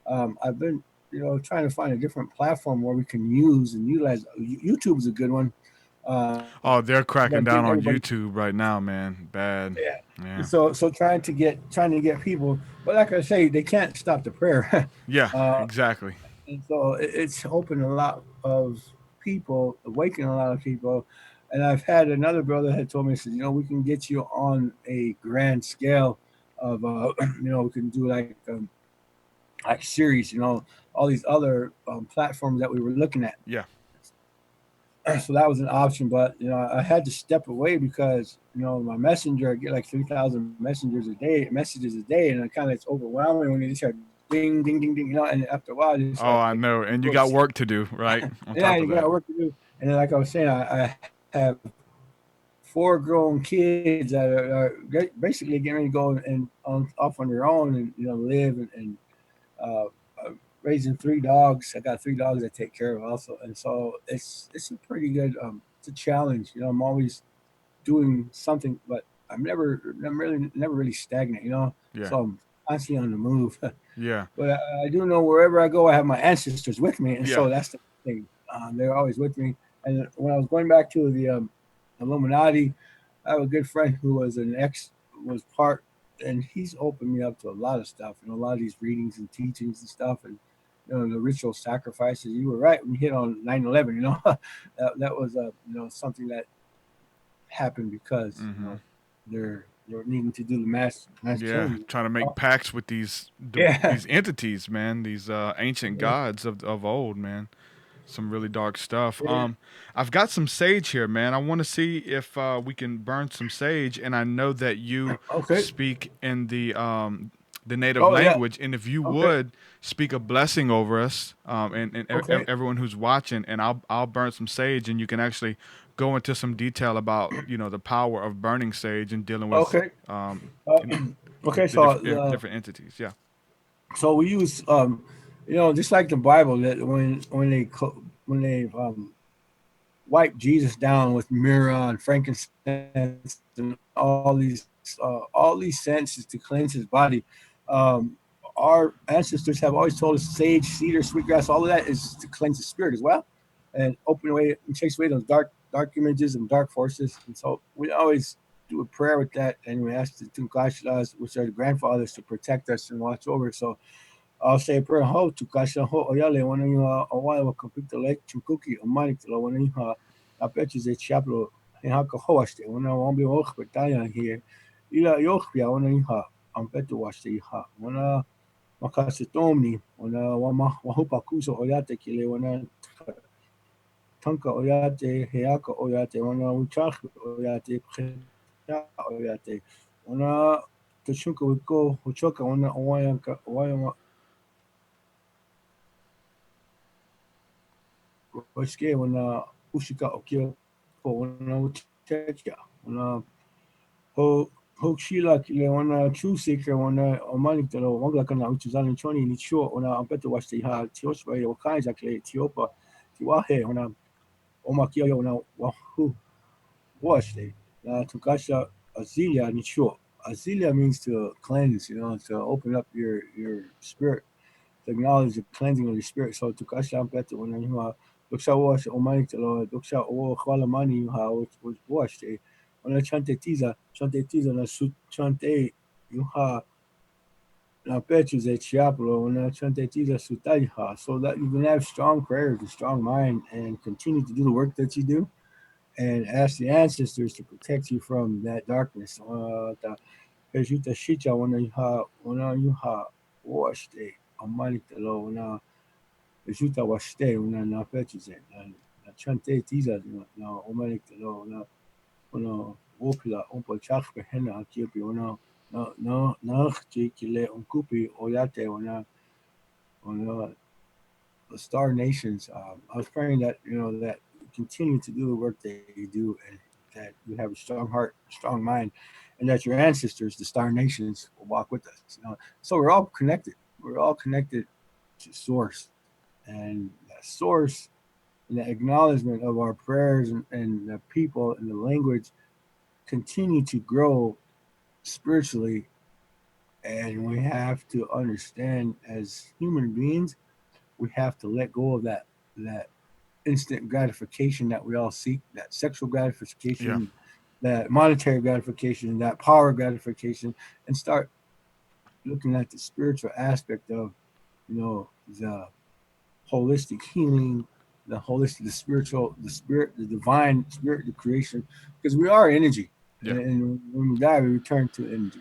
G: I've been, trying to find a different platform where we can use and utilize. YouTube is a good one.
F: They're cracking down on YouTube right now, man. Bad.
G: Yeah. So trying to get people, but like I say, they can't stop the prayer.
F: Exactly.
G: And so it's opened a lot of people, awakening a lot of people. And I've had another brother had told me, he said, we can get you on a grand scale of, we can do like series, all these other platforms that we were looking at.
F: Yeah.
G: So that was an option, but I had to step away because my messenger, I get like 3,000 messages a day, and it kind of it's overwhelming when you just hear ding, ding, ding, ding, and after a while,
F: I know, and you got work to do, right?
G: You got work to do, and then like I was saying, I have 4 grown kids that are basically getting ready to go and off on their own and live and raising 3 dogs. I got 3 dogs I take care of also, and so it's a pretty good it's a challenge. I'm always doing something, but I'm never really stagnant. So I'm constantly on the move. But I do know wherever I go, I have my ancestors with me, and so that's the thing. They're always with me. And when I was going back to the Illuminati, I have a good friend who was was part, and he's opened me up to a lot of stuff, a lot of these readings and teachings and stuff, and the ritual sacrifices. You were right when you hit on 9/11. That was something that happened because they're needing to do the mass change.
F: Trying to make pacts with these entities, man, these ancient gods of old, man. Some really dark stuff.
G: Yeah.
F: I've got some sage here, man. I want to see if we can burn some sage, and I know that you
G: Okay.
F: speak in the native
G: Oh yeah.
F: language, and if you
G: Okay.
F: would speak a blessing over us,
G: Okay.
F: everyone who's watching, and I'll burn some sage, and you can actually go into some detail about the power of burning sage and dealing with
G: Okay.
F: um,
G: Uh,
F: in-
G: okay.
F: the different entities. Yeah.
G: So we use just like the Bible, that when they wipe Jesus down with myrrh and frankincense and all these senses to cleanse his body. Um, our ancestors have always told us sage, cedar, sweetgrass, all of that is to cleanse the spirit as well, and open away and chase away those dark images and dark forces. And so we always do a prayer with that, and we ask the Tunkashlas, which are the grandfathers, to protect us and watch over. So I'll say a prayer. Ho to kasha ho oyale wana yung awai wa kapita lek chunkuki amani tala wana yung I bet you that chapel in haka hoaste wana wambi och betaya here. Ila yochpia wana yung am betu waste ha wana makasitomni wana wama wahupa kuso oyate kile wana tanka oyate heaka oyate wana uchach oyate pcheta oyate wana tashunka wiko uchoka wana owayanka Royce wana ushika okio wana utekia wana ho shila kile wana true seeker wana omani telo wangla kana uchuzani choni ni chuo wana ampeto washte ha tiospa yo kaija kile tiopa tiwahe wana omakio yo wana wahu washte na tukasha azilia ni chuo. Azilia means to cleanse, to open up your spirit, to acknowledge the cleansing of the spirit. So tukasha ampeto wana hiwa Doksha wash omani telo doksha o khwala mani ha was washed on a chante tiza na su chante you ha na petches at chiapolo on a chante tiza sutai ha, so that you can have strong prayers and strong mind and continue to do the work that you do and ask the ancestors to protect you from that darkness. Ta pejuta shicha wana you ha washed omani telo na Resulta washte una na pechize na chante tiza na omanik na wopila ompo chakpe hena akiopi na kile unkupi oyate ona the star nations. I was praying that that you continue to do the work that you do, and that you have a strong heart, strong mind, and that your ancestors, the star nations, will walk with us. So we're all connected. We're all connected to source, and that source and the acknowledgement of our prayers and the people and the language continue to grow spiritually. And we have to understand, as human beings, we have to let go of that instant gratification that we all seek, that sexual
F: Yeah.
G: gratification, that monetary gratification, that power gratification, and start looking at the spiritual aspect of the holistic healing, the spiritual, the spirit, the divine spirit, the creation, because we are energy,
F: Yeah.
G: and when we die, we return to energy.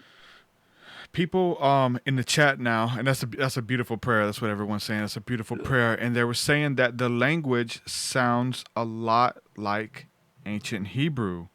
F: People in the chat now, and that's a beautiful prayer. That's what everyone's saying. It's a beautiful prayer, and they were saying that the language sounds a lot like ancient Hebrew.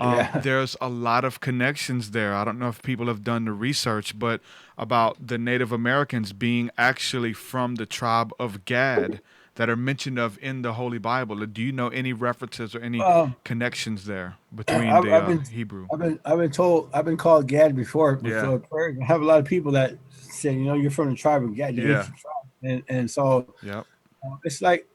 G: Yeah.
F: There's a lot of connections there. I don't know if people have done the research, but about the Native Americans being actually from the tribe of Gad that are mentioned of in the Holy Bible. Do you know any references or any connections there between
G: I've
F: the
G: been
F: Hebrew?
G: I've been called Gad before.
F: Yeah.
G: So I have a lot of people that say, you're from the tribe of Gad, the
F: Yeah.
G: ancient tribe, and so
F: Yep.
G: it's like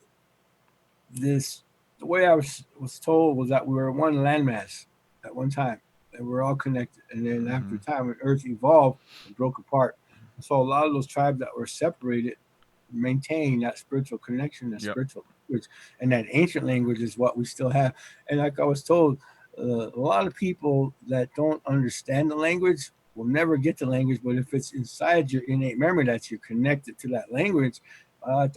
G: this. The way I was told was that we were one landmass at one time, and we're all connected. And then after time, when Earth evolved and broke apart, so a lot of those tribes that were separated maintain that spiritual connection, that
F: Yep.
G: spiritual language, and that ancient language is what we still have. And like I was told, a lot of people that don't understand the language will never get the language, but if it's inside your innate memory that you're connected to that language, and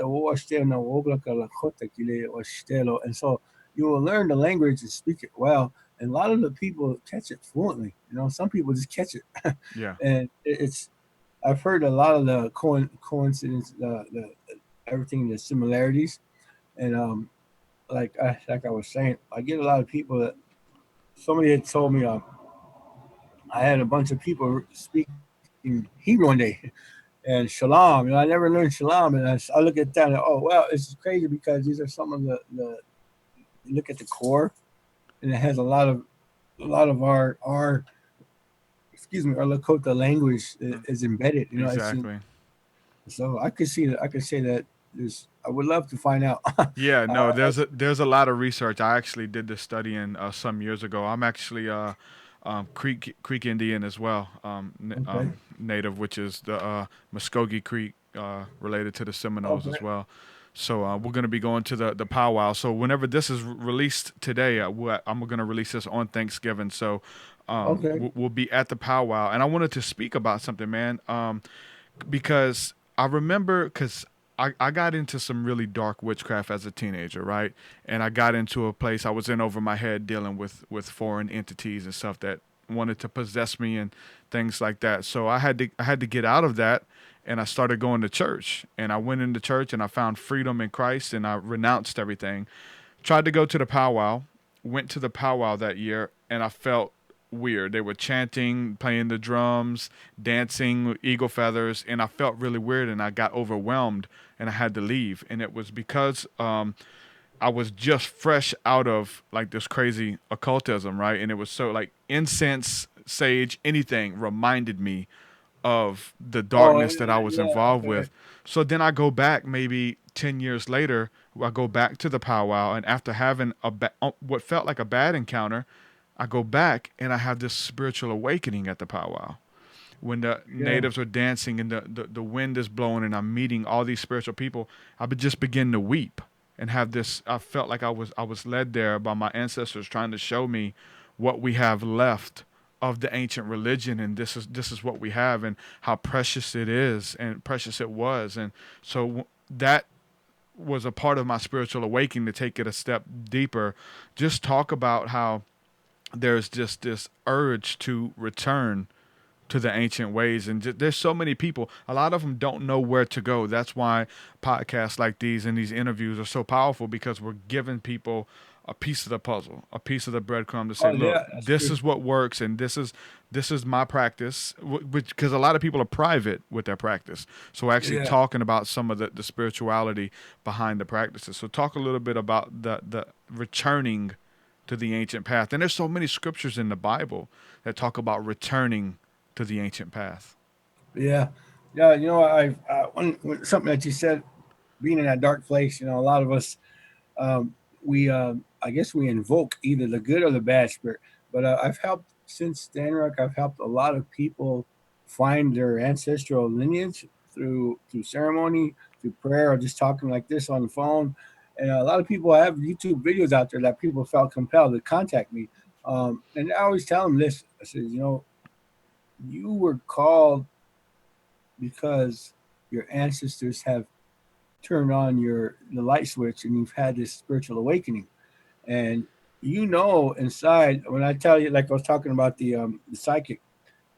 G: so you will learn the language and speak it well. And a lot of the people catch it fluently. Some people just catch it.
F: Yeah.
G: And it's I've heard a lot of the coincidence, the everything, the similarities, And like I was saying, I get a lot of people that somebody had told me I had a bunch of people speaking Hebrew one day, and Shalom. I never learned Shalom, and I look at that and oh wow, it's crazy because these are some of the you look at the core, and it has a lot of our excuse me, our Lakota language is embedded. It's
F: Exactly.
G: so I could see that. I could say that there's. I would love to find out.
F: Yeah, no,
G: uh,
F: there's a lot of research. I actually did this study in some years ago. I'm actually Creek Indian as well,
G: okay.
F: native, which is the Muskogee Creek, related to the Seminoles
G: Okay.
F: as well. So we're going to be going to the powwow. So whenever this is released today, I'm going to release this on Thanksgiving. So
G: Okay.
F: we'll be at the powwow, and I wanted to speak about something, man. Because I remember, because I got into some really dark witchcraft as a teenager, right? And I got into a place I was in over my head dealing with foreign entities and stuff that wanted to possess me and things like that. So I had to get out of that, and I started going to church. And I went into church and I found freedom in Christ, and I renounced everything. Tried to go to the powwow, went to the powwow that year, and I felt weird. They were chanting, playing the drums, dancing with eagle feathers, and I felt really weird, and I got overwhelmed, and I had to leave. And it was because I was just fresh out of like this crazy occultism, right? And it was so like incense, sage, anything reminded me of the
G: Oh
F: darkness that I was
G: yeah.
F: involved
G: Okay.
F: with. So then I go back maybe 10 years later, I go back to the powwow, and after having what felt like a bad encounter, I go back and I have this spiritual awakening at the powwow when the
G: Yeah.
F: natives are dancing and the wind is blowing and I'm meeting all these spiritual people. I would just begin to weep and have this. I felt like I was led there by my ancestors trying to show me what we have left of the ancient religion, and this is what we have, and how precious it is and precious it was. And so that was a part of my spiritual awakening. To take it a step deeper, just talk about how there's just this urge to return to the ancient ways, and there's so many people, a lot of them don't know where to go. That's why podcasts like these and these interviews are so powerful, because we're giving people a piece of the puzzle, a piece of the breadcrumb to say,
G: Oh
F: look,
G: yeah. That's
F: this
G: true.
F: is what works, and this is my practice, which, because a lot of people are private with their practice, so we're actually
G: Yeah.
F: talking about some of the spirituality behind the practices. So talk a little bit about the returning to the ancient path. And there's so many scriptures in the Bible that talk about returning to the ancient path.
G: Yeah. Yeah. Something that you said, being in that dark place. A lot of us, we I guess we invoke either the good or the bad spirit. But I've helped since Stanrock. I've helped a lot of people find their ancestral lineage through ceremony, through prayer, or just talking like this on the phone. And a lot of people have YouTube videos out there that people felt compelled to contact me. And I always tell them this. I said, you were called because your ancestors have turned on the light switch, and you've had this spiritual awakening. And inside, when I tell you, like I was talking about the psychic,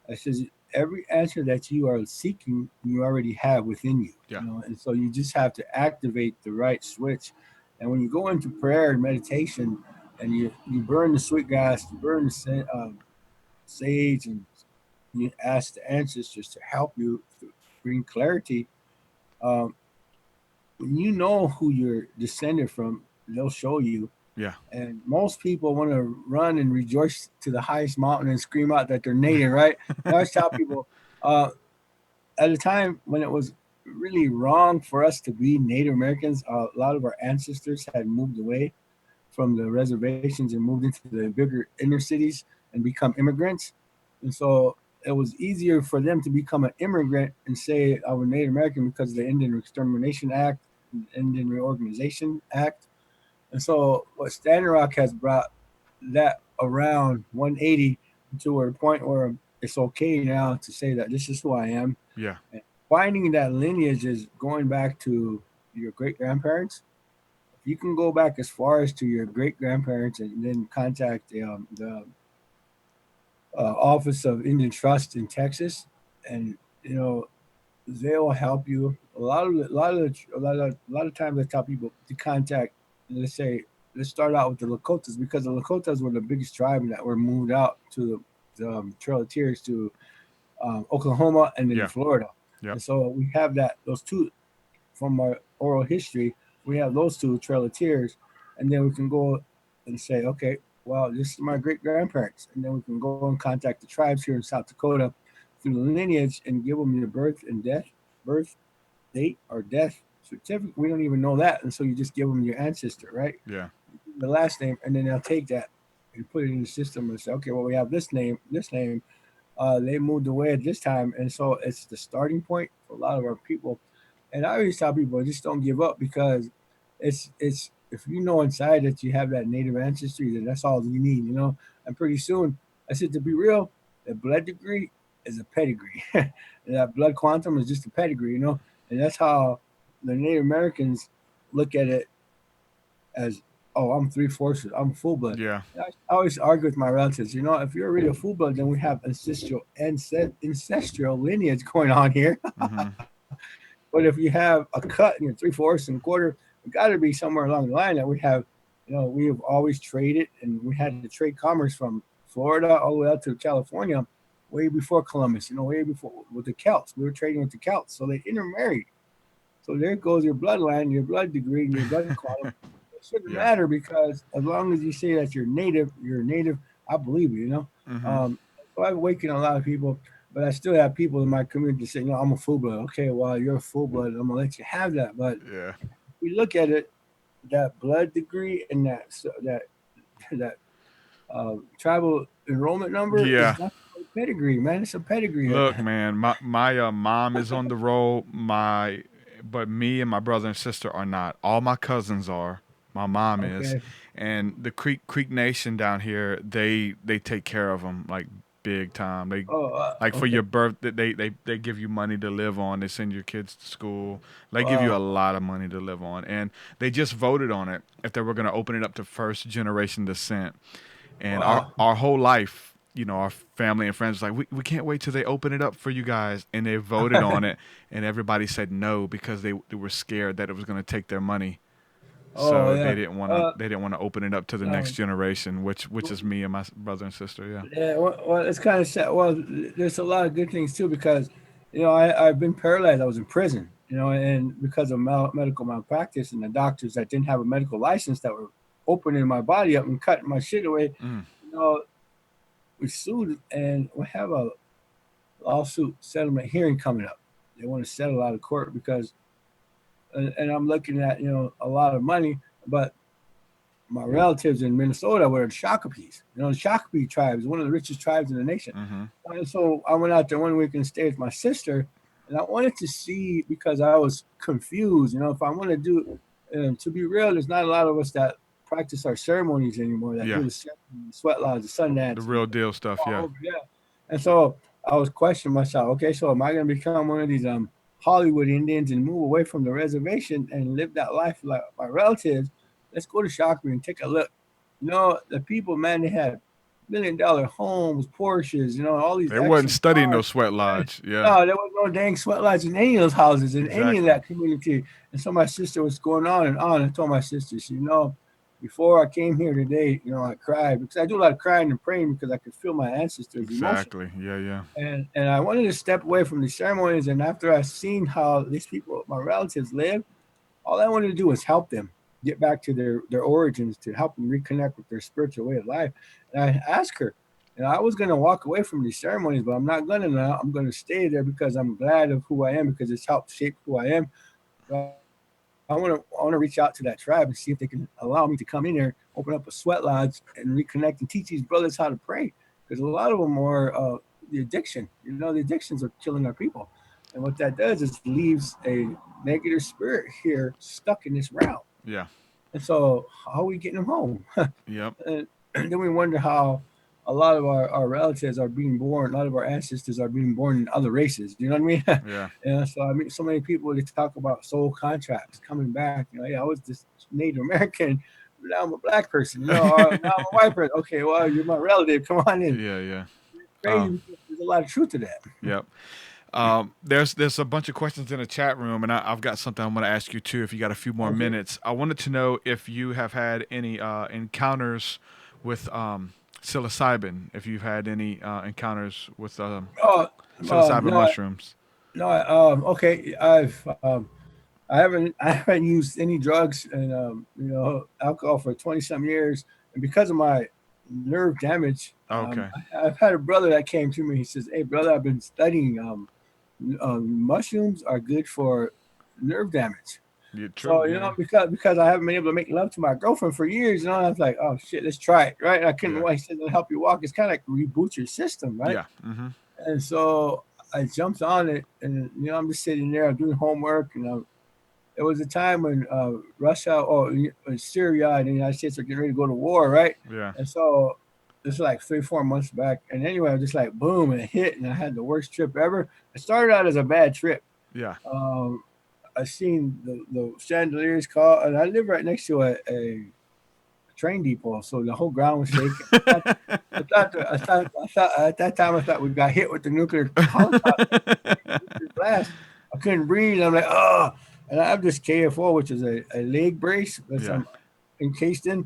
G: I says every answer that you are seeking, you already have within you.
F: Yeah.
G: And so you just have to activate the right switch. And when you go into prayer and meditation, and you burn the sweet grass, you burn the sage, and you ask the ancestors to help you bring clarity. Um, when you know who you're descended from, they'll show you.
F: Yeah.
G: And most people want to run and rejoice to the highest mountain and scream out that they're native, right? And I always tell people, uh, at a time when it was really wrong for us to be Native Americans, a lot of our ancestors had moved away from the reservations and moved into the bigger inner cities and become immigrants. And so it was easier for them to become an immigrant and say I was Native American because of the Indian Extermination Act, Indian Reorganization Act. And so what Standard Rock has brought that around 180 to a point where it's okay now to say that this is who I am.
F: Yeah.
G: And finding that lineage is going back to your great grandparents. If you can go back as far as to your great grandparents and then contact the Office of Indian Trust in Texas, and they'll help you. A lot of times I tell people to contact. Let's say let's start out with the Lakotas because the Lakotas were the biggest tribe that were moved out to the Trail of Tears to Oklahoma and then
F: Yeah.
G: Florida.
F: Yep.
G: And so we have those two from our oral history. We have those two Trail of Tears, and then we can go and say, okay, well, this is my great grandparents, and then we can go and contact the tribes here in South Dakota through the lineage and give them your birth date or death certificate. We don't even know that, and so you just give them your ancestor, right?
F: Yeah.
G: The last name, and then they'll take that and put it in the system and say, okay, well, we have this name. They moved away at this time, and so it's the starting point for a lot of our people. And I always tell people, just don't give up because it's if you know inside that you have that native ancestry, then that's all you need, you know. And pretty soon, I said to be real, the blood degree is a pedigree, and that blood quantum is just a pedigree, you know. And that's how the Native Americans look at it as, oh, I'm 3/4, I'm full blood.
F: Yeah.
G: I always argue with my relatives, you know, if you're really a full blood, then we have ancestral lineage going on here.
F: Mm-hmm.
G: But if you have a cut and you're 3/4 and a quarter, it got to be somewhere along the line that we have, you know, we have always traded, and we had to trade commerce from Florida all the way up to California way before Columbus, you know, way before with the Celts. We were trading with the Celts, so they intermarried. So there goes your bloodline, your blood degree, and your blood quantum. It shouldn't matter because as long as you say that you're native, I believe you, you know.
F: Mm-hmm.
G: So I've awakened a lot of people, but I still have people in my community say, no, I'm a full blood. Okay, well, you're a full blood. I'm gonna let you have that. But
F: Yeah.
G: we look at it, that blood degree and that tribal enrollment number
F: Yeah.
G: is not a pedigree, man. It's a pedigree.
F: Look, man, my mom is on the roll. But me and my brother and sister are not. All my cousins are. My mom is,
G: Okay.
F: and the Creek Nation down here, they take care of them like big time. They like for
G: Okay.
F: your birth, they give you money to live on. They send your kids to school. They give you a lot of money to live on, and they just voted on it if they were going to open it up to first generation descent. And
G: Wow.
F: our whole life, you know, our family and friends were like, we can't wait till they open it up for you guys. And they voted on it, and everybody said no because they were scared that it was going to take their money. So
G: Yeah.
F: they didn't want to open it up to the next generation, which is me and my brother and sister. Yeah.
G: Yeah, well, it's kind of sad. Well, there's a lot of good things too because, you know, I've been paralyzed. I was in prison, you know, and because of medical malpractice and the doctors that didn't have a medical license that were opening my body up and cutting my shit away,
F: Mm.
G: you know, we sued and we have a lawsuit settlement hearing coming up. They want to settle out of court because, and I'm looking at, you know, a lot of money, but my relatives in Minnesota were the Shakopees. You know, the Shakopee tribe is one of the richest tribes in the nation.
F: Mm-hmm.
G: And so I went out there one week and stayed with my sister, and I wanted to see because I was confused. You know, if I want to do, to be real, there's not a lot of us that practice our ceremonies anymore. That do the sweat lodge, the sun dance,
F: the real deal stuff. Yeah.
G: And so I was questioning myself. Okay, so am I going to become one of these Hollywood Indians and move away from the reservation and live that life like my relatives? Let's go to Chakras and take a look. You know, the people, man, they had $1 million homes, Porsches, you know, all these.
F: They wasn't studying no sweat lodge. Yeah.
G: No, there was no dang sweat lodge in any of those houses, in any of that community. And so my sister was going on and on. I told my sister, she, you know, before I came here today, you know, I cried because I do a lot of crying and praying because I could feel my ancestors'
F: Exactly.
G: emotion.
F: Yeah.
G: And I wanted to step away from the ceremonies. And after I seen how these people, my relatives, live, all I wanted to do was help them get back to their origins, to help them reconnect with their spiritual way of life. And I asked her, and I was going to walk away from these ceremonies, but I'm not going to now. I'm going to stay there because I'm glad of who I am, because it's helped shape who I am. I want to reach out to that tribe and see if they can allow me to come in there, open up a sweat lodge, and reconnect and teach these brothers how to pray, because a lot of them are the addiction. You know, the addictions are killing our people, and what that does is leaves a negative spirit here stuck in this realm.
F: Yeah.
G: And so, how are we getting them home?
F: Yep.
G: And then we wonder how a lot of our relatives are being born, a lot of our ancestors are being born in other races. You know what I mean?
F: Yeah.
G: And so I mean, so many people, they talk about soul contracts coming back. You know, yeah, I was this Native American, but now I'm a black person. You know, or now I'm a white person. Okay, well, you're my relative. Come on in.
F: Yeah.
G: Crazy. There's a lot of truth to that.
F: Yep. There's a bunch of questions in the chat room, and I've got something I'm going to ask you too. If you got a few more minutes, I wanted to know if you have had any encounters with psilocybin. If you've had any encounters with
G: Oh,
F: psilocybin
G: no,
F: mushrooms.
G: no. Okay. I haven't used any drugs and alcohol for 20 some years, and because of my nerve damage,
F: Okay.
G: I've had a brother that came to me. He says, "Hey, brother, I've been studying. Mushrooms are good for nerve damage."
F: Yeah, true.
G: So
F: Yeah.
G: because I haven't been able to make love to my girlfriend for years, I was like, "Oh shit, let's try it." Right? I couldn't.
F: Yeah.
G: He said, "It'll help you walk." It's kind of like reboot your system, right?
F: Yeah. Mm-hmm.
G: And so I jumped on it, and I'm just sitting there, I'm doing homework, it was a time when Russia or Syria and the United States are getting ready to go to war, right?
F: Yeah.
G: And so this was like 3-4 months back. And anyway, I was just like boom, and it hit, and I had the worst trip ever. It started out as a bad trip.
F: Yeah.
G: I seen the chandeliers call, and I live right next to a train depot, so the whole ground was shaking. I thought at that time I thought we got hit with the nuclear blast. I couldn't breathe. I'm like, oh, and I have this KFO, which is a leg brace that I'm encased in.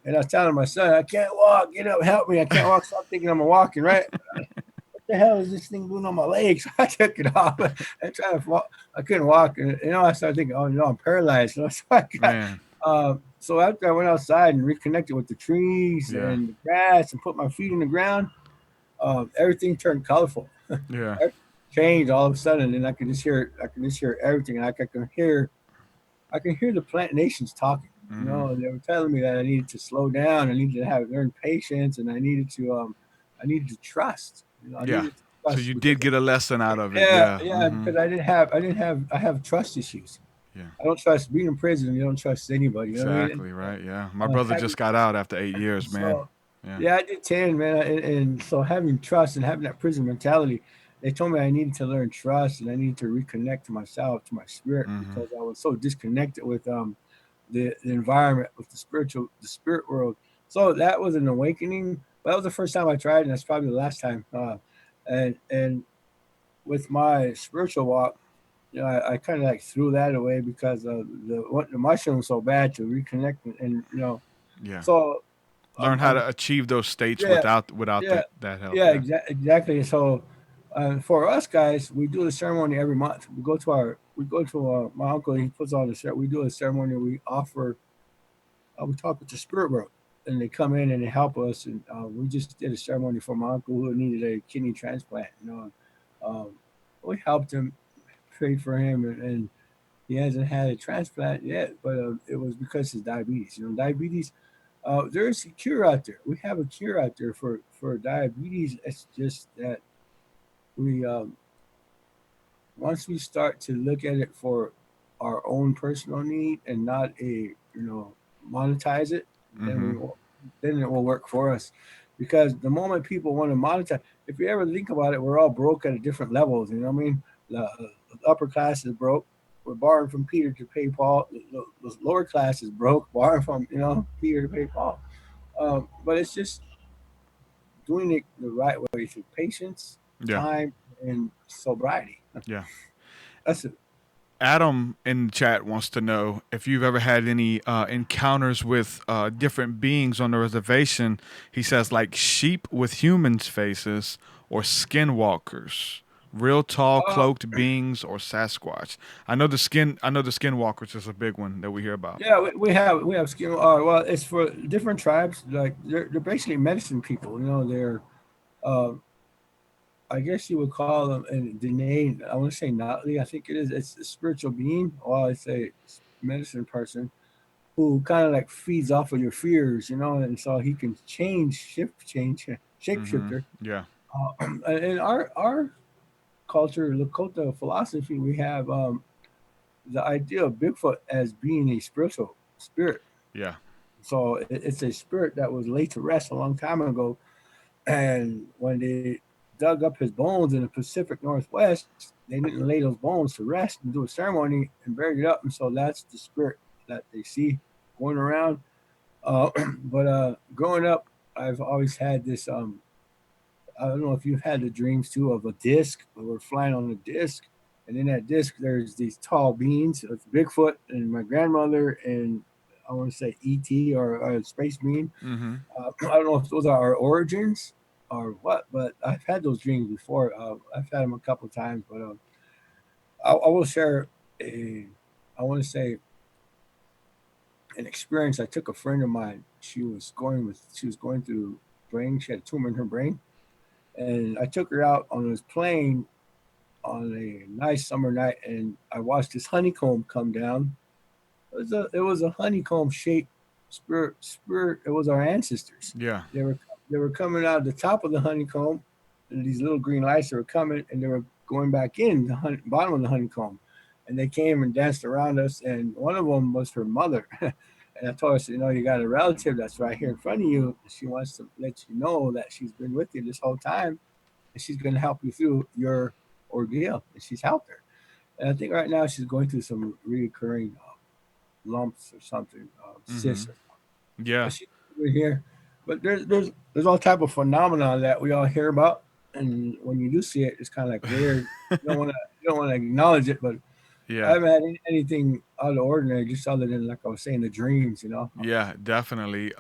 G: And I was telling my son, I can't walk. Get up, help me. I can't walk. So I'm thinking I'm walking, right? What the hell is this thing doing on my legs? So I took it off and tried to walk. I couldn't walk. And, I started thinking, oh, I'm paralyzed. So so after I went outside and reconnected with the trees and the grass and put my feet in the ground, everything turned colorful.
F: Yeah.
G: Changed all of a sudden, and I can just hear everything. I can hear the plant nations talking. And they were telling me that I needed to slow down, I needed to learn patience, and I needed to trust.
F: So you did get a lesson out of it.
G: Yeah, because I have trust issues.
F: Yeah.
G: I don't trust being in prison. You don't trust anybody. You know what I mean?
F: Exactly. Right. Yeah. My brother just got out after 8 years, man.
G: Yeah, I did 10, man. And so having trust and having that prison mentality, they told me I needed to learn trust and I needed to reconnect to myself, to my spirit, because I was so disconnected with the environment, with the spirit world. So that was an awakening. But that was the first time I tried, and that's probably the last time. And with my spiritual walk, I kind of like threw that away because the mushroom was so bad to reconnect and So
F: learn how to achieve those states without that help.
G: Yeah, exactly. So for us guys, we do the ceremony every month. We go to my uncle. He puts on we do a ceremony. We offer. We talk with the spirit world, and they come in and they help us. And we just did a ceremony for my uncle who needed a kidney transplant. We helped him, prayed for him, and he hasn't had a transplant yet. But it was because of diabetes. Diabetes. There's a cure out there. We have a cure out there for diabetes. It's just that we once we start to look at it for our own personal need and not monetize it, then it will work for us. Because the moment people want to monetize, if you ever think about it, we're all broke at different levels. You know what I mean? The upper class is broke. We're borrowing from Peter to pay Paul. The lower class is broke, borrowing from Peter to pay Paul. But it's just doing it the right way through patience, time, and sobriety.
F: Yeah,
G: that's it.
F: Adam in the chat wants to know if you've ever had any encounters with different beings on the reservation. He says like sheep with humans' faces or skinwalkers. Real tall cloaked beings or Sasquatch. I know the skinwalkers is a big one that we hear about.
G: Yeah, we have skin. Well, it's for different tribes. Like they're basically medicine people. They're I guess you would call them the name. I want to say Notley. I think it is. It's a spiritual being, or I say medicine person who kind of like feeds off of your fears, and so he can shapeshifter.
F: Yeah.
G: In our culture, Lakota philosophy, we have the idea of Bigfoot as being a spiritual spirit.
F: Yeah.
G: So it's a spirit that was laid to rest a long time ago, and when they dug up his bones in the Pacific Northwest, they didn't lay those bones to rest and do a ceremony and bury it up, and so that's the spirit that they see going around. But growing up, I've always had this I don't know if you've had the dreams too of a disc. We're flying on a disc, and in that disc there's these tall beings. It's Bigfoot and my grandmother and I want to say ET or space being.
F: Mm-hmm.
G: I don't know if those are our origins or what, but I've had those dreams before. I've had them a couple of times, but I will share a, I want to say an experience. I took a friend of mine. She was going through brain. She had a tumor in her brain, and I took her out on this plane on a nice summer night, and I watched this honeycomb come down. It was a honeycomb shaped spirit. It was our ancestors.
F: Yeah.
G: They were coming out of the top of the honeycomb, and these little green lights that were coming, and they were going back in the bottom of the honeycomb, and they came and danced around us. And one of them was her mother, and I told her, I said, you got a relative that's right here in front of you. She wants to let you know that she's been with you this whole time, and she's going to help you through your ordeal. And she's helped her. And I think right now she's going through some reoccurring lumps or something, cysts.
F: Yeah.
G: But she's over here. But there's all type of phenomena that we all hear about, and when you do see it, it's kind of like weird. You don't want to acknowledge it, but
F: Yeah.
G: I haven't had anything out of the ordinary, just other than like I was saying, the dreams.
F: Yeah, definitely.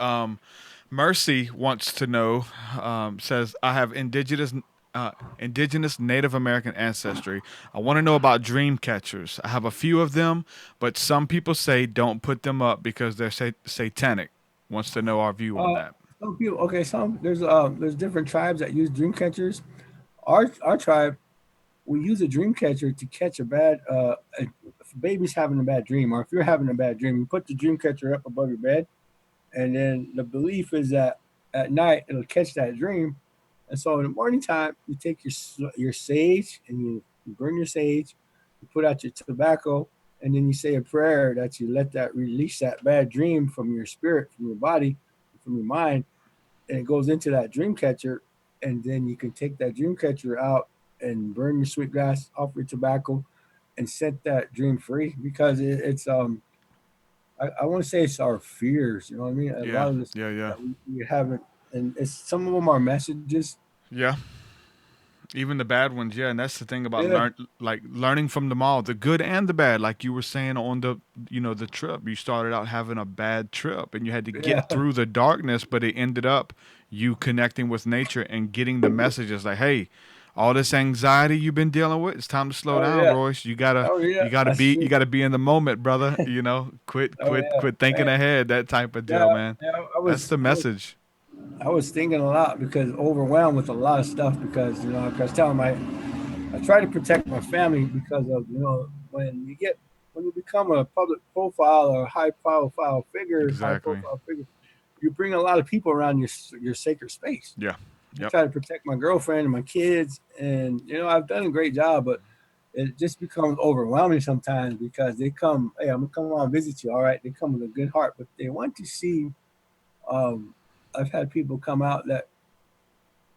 F: Mercy wants to know, says, I have indigenous Native American ancestry. I want to know about dream catchers. I have a few of them, but some people say don't put them up because they're satanic. Wants to know our view on that.
G: Some people, okay, there's different tribes that use dream catchers. Our tribe, we use a dream catcher to catch a bad if a baby's having a bad dream, or if you're having a bad dream, you put the dream catcher up above your bed, and then the belief is that at night it'll catch that dream. And so in the morning time, you take your sage and you burn your sage, you put out your tobacco, and then you say a prayer that you let that release that bad dream from your spirit, from your body, from your mind, and it goes into that dream catcher. And then you can take that dream catcher out and burn your sweetgrass off your tobacco and set that dream free, because it's I want to say it's our fears, you know what I mean? A lot of this that we haven't, and it's some of them are messages.
F: Yeah. Even the bad ones, yeah, and that's the thing about learning from them all, the good and the bad. Like you were saying on the trip, you started out having a bad trip, and you had to get through the darkness, but it ended up you connecting with nature and getting the messages like, hey, all this anxiety you've been dealing with, it's time to slow down, Royce. You gotta be in the moment, brother. Quit thinking ahead, that type of deal, man. That's the message.
G: I was thinking a lot because overwhelmed with a lot of stuff, because I was telling I try to protect my family because of when you become a public profile or high profile figure, you bring a lot of people around your sacred space.
F: Yeah.
G: I try to protect my girlfriend and my kids, and I've done a great job, but it just becomes overwhelming sometimes because they come, hey, I'm gonna come on visit you. All right, they come with a good heart, but they want to see. I've had people come out that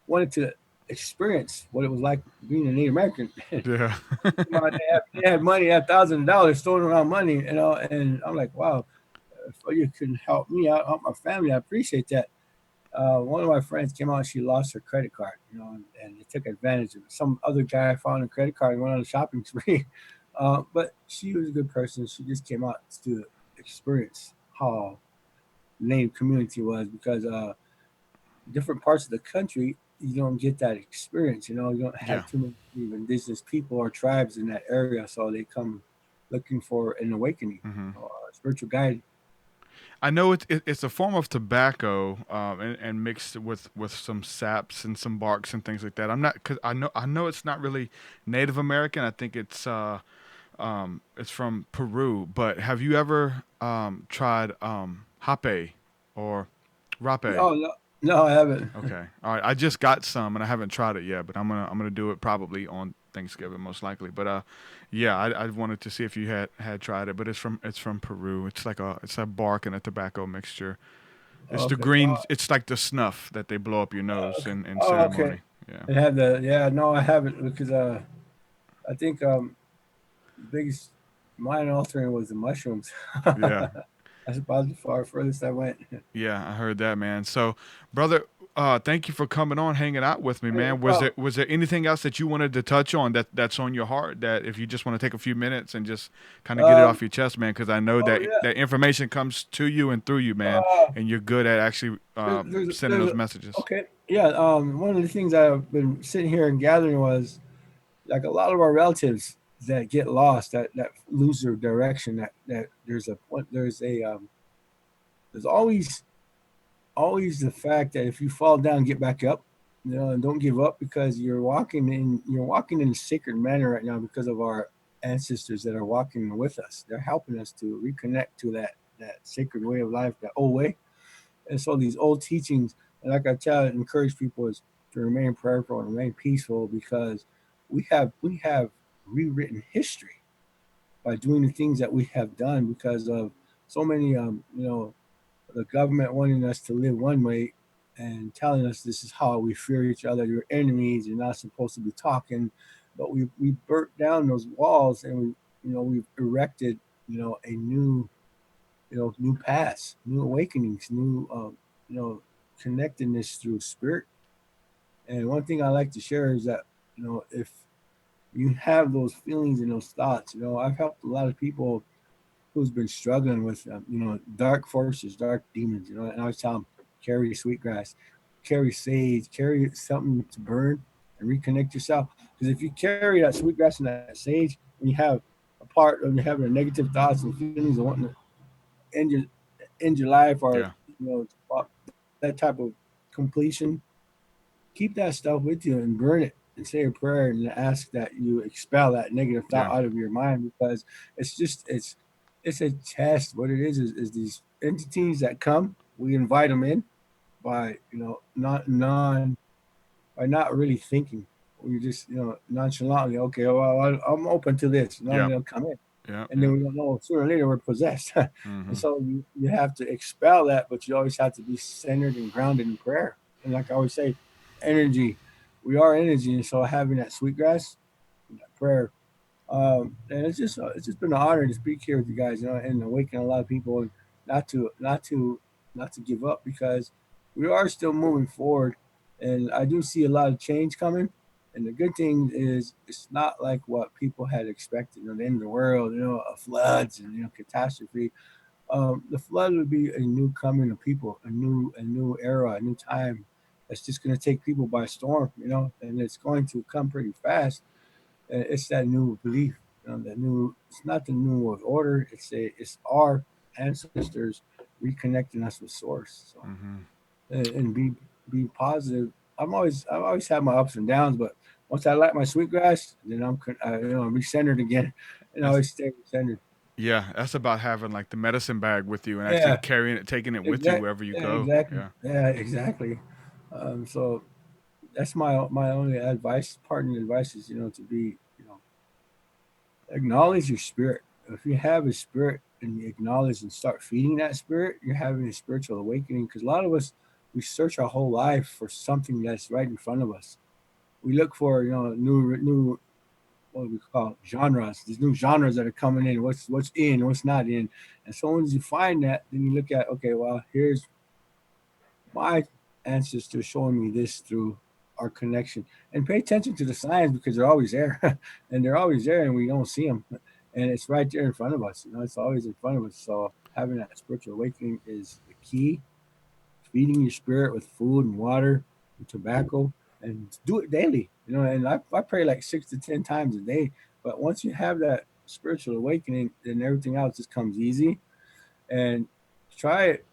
G: wanted to experience what it was like being a Native American.
F: Yeah.
G: They had money, they had thousands of dollars throwing around money, and I'm like, wow, if you can help me out, help my family, I appreciate that. One of my friends came out, she lost her credit card, and they took advantage of it. Some other guy found a credit card and went on a shopping spree. But she was a good person. She just came out to experience how Native community was, because different parts of the country you don't get that experience. You don't have too many indigenous people or tribes in that area, so they come looking for an awakening, or a spiritual guide.
F: I know it's a form of tobacco, and mixed with some saps and some barks and things like that. I'm not, because I know it's not really Native American. I think it's from Peru. But have you ever tried hape or rape?
G: Oh no, I haven't.
F: Okay, all right. I just got some and I haven't tried it yet, but I'm gonna do it probably on Thanksgiving most likely. But I wanted to see if you had tried it. But it's from Peru. It's like a bark and a tobacco mixture. It's the green. It's like the snuff that they blow up your nose in ceremony.
G: Okay.
F: Yeah.
G: It had no, I haven't, because I think the biggest mind altering was the mushrooms.
F: Yeah.
G: That's about the furthest I went.
F: Yeah, I heard that, man. So, brother, Thank you for coming on, hanging out with me, man.
G: Well,
F: Was there anything else that you wanted to touch on that's on your heart, that if you just want to take a few minutes and just kind of get it off your chest, man? Because I know
G: oh
F: that
G: yeah.
F: that information comes to you and through you, man,
G: Uh,
F: and you're good at actually sending those messages.
G: okay. Yeah. One of the things I've been sitting here and gathering was like a lot of our relatives that get lost, that lose their direction. That there's always the fact that if you fall down, get back up, and don't give up, because you're walking in a sacred manner right now because of our ancestors that are walking with us. They're helping us to reconnect to that sacred way of life, that old way. And so these old teachings, and like I encourage people, is to remain prayerful and remain peaceful, because we have rewritten history by doing the things that we have done, because of so many the government wanting us to live one way and telling us this is how we fear each other. You're enemies. You're not supposed to be talking. But we burnt down those walls, and we've erected a new paths, new awakenings, new connectedness through spirit. And one thing I like to share is that if you have those feelings and those thoughts, I've helped a lot of people who's been struggling with dark forces, dark demons, and I always tell them, carry sweetgrass, carry sage, carry something to burn and reconnect yourself. Because if you carry that sweetgrass and that sage, when you have a part of you having a negative thoughts and feelings of wanting to end your life, or
F: Yeah.
G: that type of completion, keep that stuff with you and burn it and say a prayer and ask that you expel that negative thought
F: Yeah.
G: out of your mind, because it's a test. What it is these entities that come, we invite them in by not really thinking. We just nonchalantly, okay, well, I'm open to this,
F: Yeah.
G: they'll come in,
F: Yeah.
G: and then we don't know, sooner or later we're possessed.
F: Hmm.
G: And so you have to expel that, but you always have to be centered and grounded in prayer. And like I always say, energy, we are energy. And so having that sweetgrass, that prayer, and it's just been an honor to speak here with you guys, and awaken a lot of people, and not to give up, because we are still moving forward, and I do see a lot of change coming. And the good thing is, it's not like what people had expected. The end of the world, floods and catastrophe. The flood would be a new coming of people, a new era, a new time. That's just going to take people by storm, and it's going to come pretty fast. It's that new belief, that new. It's not the new world order. It's our ancestors reconnecting us with source. So,
F: Hmm.
G: and be positive. I've always had my ups and downs, but once I light my sweetgrass, then I'm recentered again, and I always stay recentered.
F: Yeah, that's about having like the medicine bag with you and actually
G: Yeah,
F: carrying it, taking it with you
G: exactly.
F: wherever you
G: Yeah,
F: go.
G: exactly.
F: Yeah.
G: Yeah, exactly. So that's my only advice, parting advice is to be acknowledge your spirit. If you have a spirit and you acknowledge and start feeding that spirit, you're having a spiritual awakening. Because a lot of us, we search our whole life for something that's right in front of us. We look for new what do we call it, genres. These new genres that are coming in. What's in, what's not in. And so once you find that, then you look at, okay, well, here's my ancestors showing me this through our connection, and pay attention to the signs, because they're always there. And they're always there, and we don't see them, and it's right there in front of us. It's always in front of us. So having that spiritual awakening is the key. Feeding your spirit with food and water and tobacco, and do it daily. And I pray like 6 to 10 times a day. But once you have that spiritual awakening, then everything else just comes easy. And try it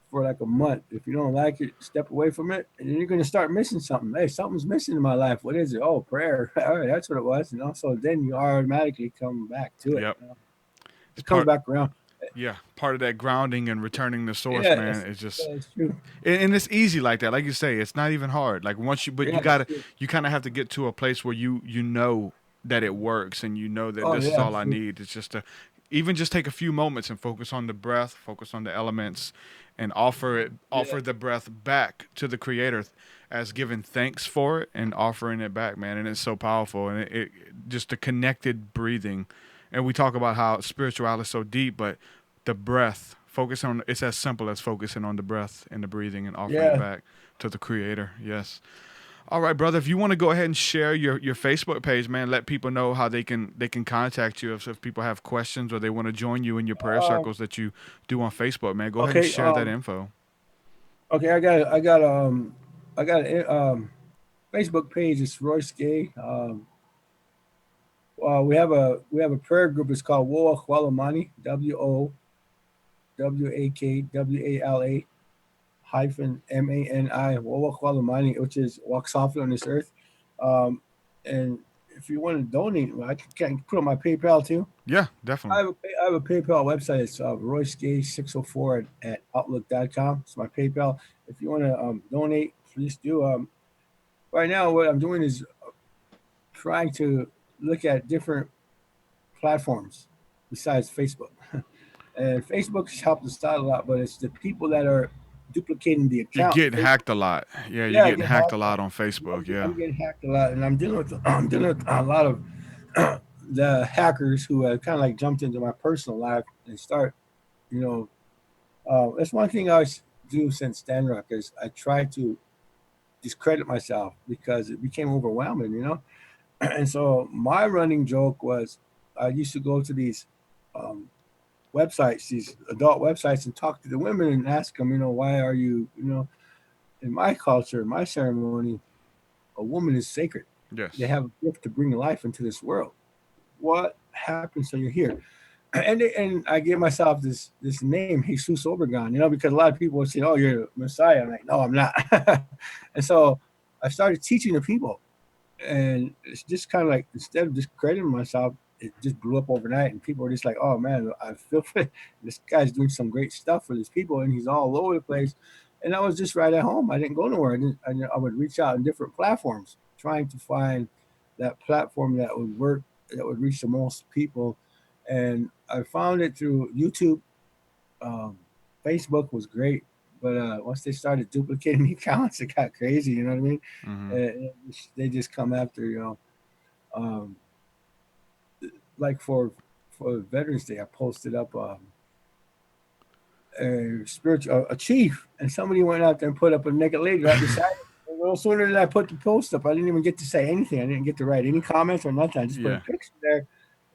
G: for like a month. If you don't like it, step away from it, and then you're going to start missing something. Hey, something's missing in my life. What is it? Oh, prayer. All right, that's what it was. And also, then you automatically come back to it.
F: Yep. It's
G: It comes
F: part.
G: back around.
F: Yeah, part of that grounding and returning to source,
G: Yeah,
F: man. It's just,
G: it's true.
F: and it's easy like that. Like you say, it's not even hard. Like once you, but
G: Yeah, it's true.
F: you kind of have to get to a place where you know that it works, and you know that
G: Oh,
F: this is
G: yeah,
F: all I
G: true.
F: need. It's just to even just take a few moments and focus on the breath, focus on the elements, and offer
G: Yeah.
F: the breath back to the Creator as giving thanks for it and offering it back, man. And it's so powerful, and it just the connected breathing. And we talk about how spirituality is so deep, but the breath, focus on, it's as simple as focusing on the breath and the breathing and offering it
G: Yeah.
F: back. to the Creator. Yes. All right, brother. If you want to go ahead and share your Facebook page, man, let people know how they can contact you if people have questions or they want to join you in your prayer circles that you do on Facebook, man. Go ahead and share that info.
G: Okay, I got a Facebook page. It's Royce Gay. We have a prayer group. It's called Wowakwala, WOWAKWALA -MANI, Wowakwala, which is walk softly on this earth. And if you want to donate, I can put on my PayPal too.
F: Yeah, definitely.
G: I have a PayPal website. It's RoyceGay604 at Outlook.com. It's my PayPal. If you want to donate, please do. Right now, what I'm doing is trying to look at different platforms besides Facebook. And Facebook has helped us out a lot, but it's the people that are duplicating the account.
F: You're getting hacked a lot. Yeah, you're getting hacked a lot on Facebook.
G: I'm getting hacked a lot, and I'm dealing with a lot of the hackers who have kind of like jumped into my personal life and start, that's one thing I always do since Stand Rock is I try to discredit myself because it became overwhelming, And so my running joke was I used to go to these websites, these adult websites, and talk to the women and ask them, why are you, in my culture, my ceremony, a woman is sacred.
F: Yes.
G: They have a gift to bring life into this world. What happens when you're here? And I gave myself this name, Jesus Obregon, because a lot of people would say, oh, you're a Messiah. I'm like, no, I'm not. And so I started teaching the people. And it's just kind of like, instead of discrediting myself, it just blew up overnight. And people were just like, oh, man, I feel this guy's doing some great stuff for these people. And he's all over the place. And I was just right at home. I didn't go nowhere. I would reach out on different platforms, trying to find that platform that would work, that would reach the most people. And I found it through YouTube. Facebook was great. But once they started duplicating the accounts, it got crazy. You know what I mean? Mm-hmm. They just come after, like for Veterans Day, I posted up a chief, and somebody went out there and put up a naked lady right beside it. A little sooner than I put the post up, I didn't even get to say anything. I didn't get to write any comments or nothing. I just put a picture there.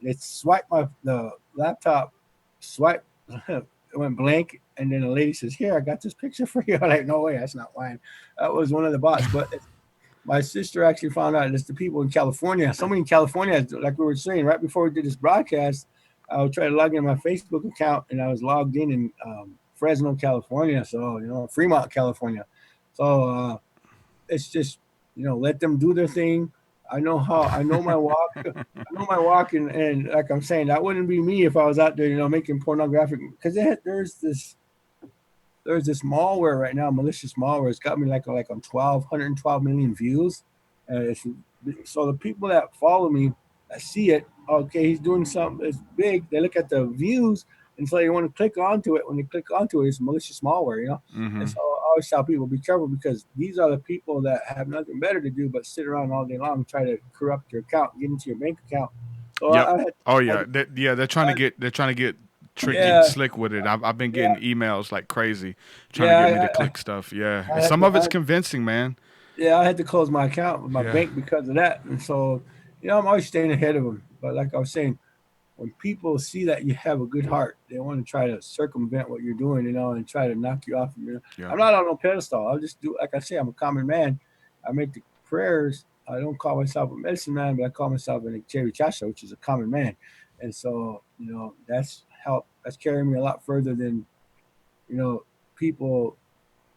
G: It swiped the laptop, it went blank, and then the lady says, "Here, I got this picture for you." I'm like, "No way, that's not mine. That was one of the bots." But my sister actually found out it's the people in California. Somebody in California, like we were saying, right before we did this broadcast, I would try to log in my Facebook account, and I was logged in Fresno, California. So, Fremont, California. So it's just, let them do their thing. I know my walk. I know my walk, and like I'm saying, that wouldn't be me if I was out there, making pornographic. Because there's this malware right now, malicious malware. It's got me like on 112 million views. So the people that follow me, I see it. Okay, he's doing something that's big. They look at the views, and so they want to click onto it. When they click onto it, it's malicious malware, Mm-hmm. And so I always tell people, be careful, because these are the people that have nothing better to do but sit around all day long and try to corrupt your account, get into your bank account. So
F: they're trying to get tricky and slick with it. I've been getting emails like crazy trying to get me to click stuff. Yeah, some of it's convincing, man.
G: Yeah, I had to close my account with my bank because of that, and so I'm always staying ahead of them. But like I was saying, when people see that you have a good heart, they want to try to circumvent what you're doing, and try to knock you off. I'm not on no pedestal. I'll just do, like I say, I'm a common man. I make the prayers. I don't call myself a medicine man, but I call myself an Cherry Chacha, which is a common man. And so, that's helped. That's carrying me a lot further than, people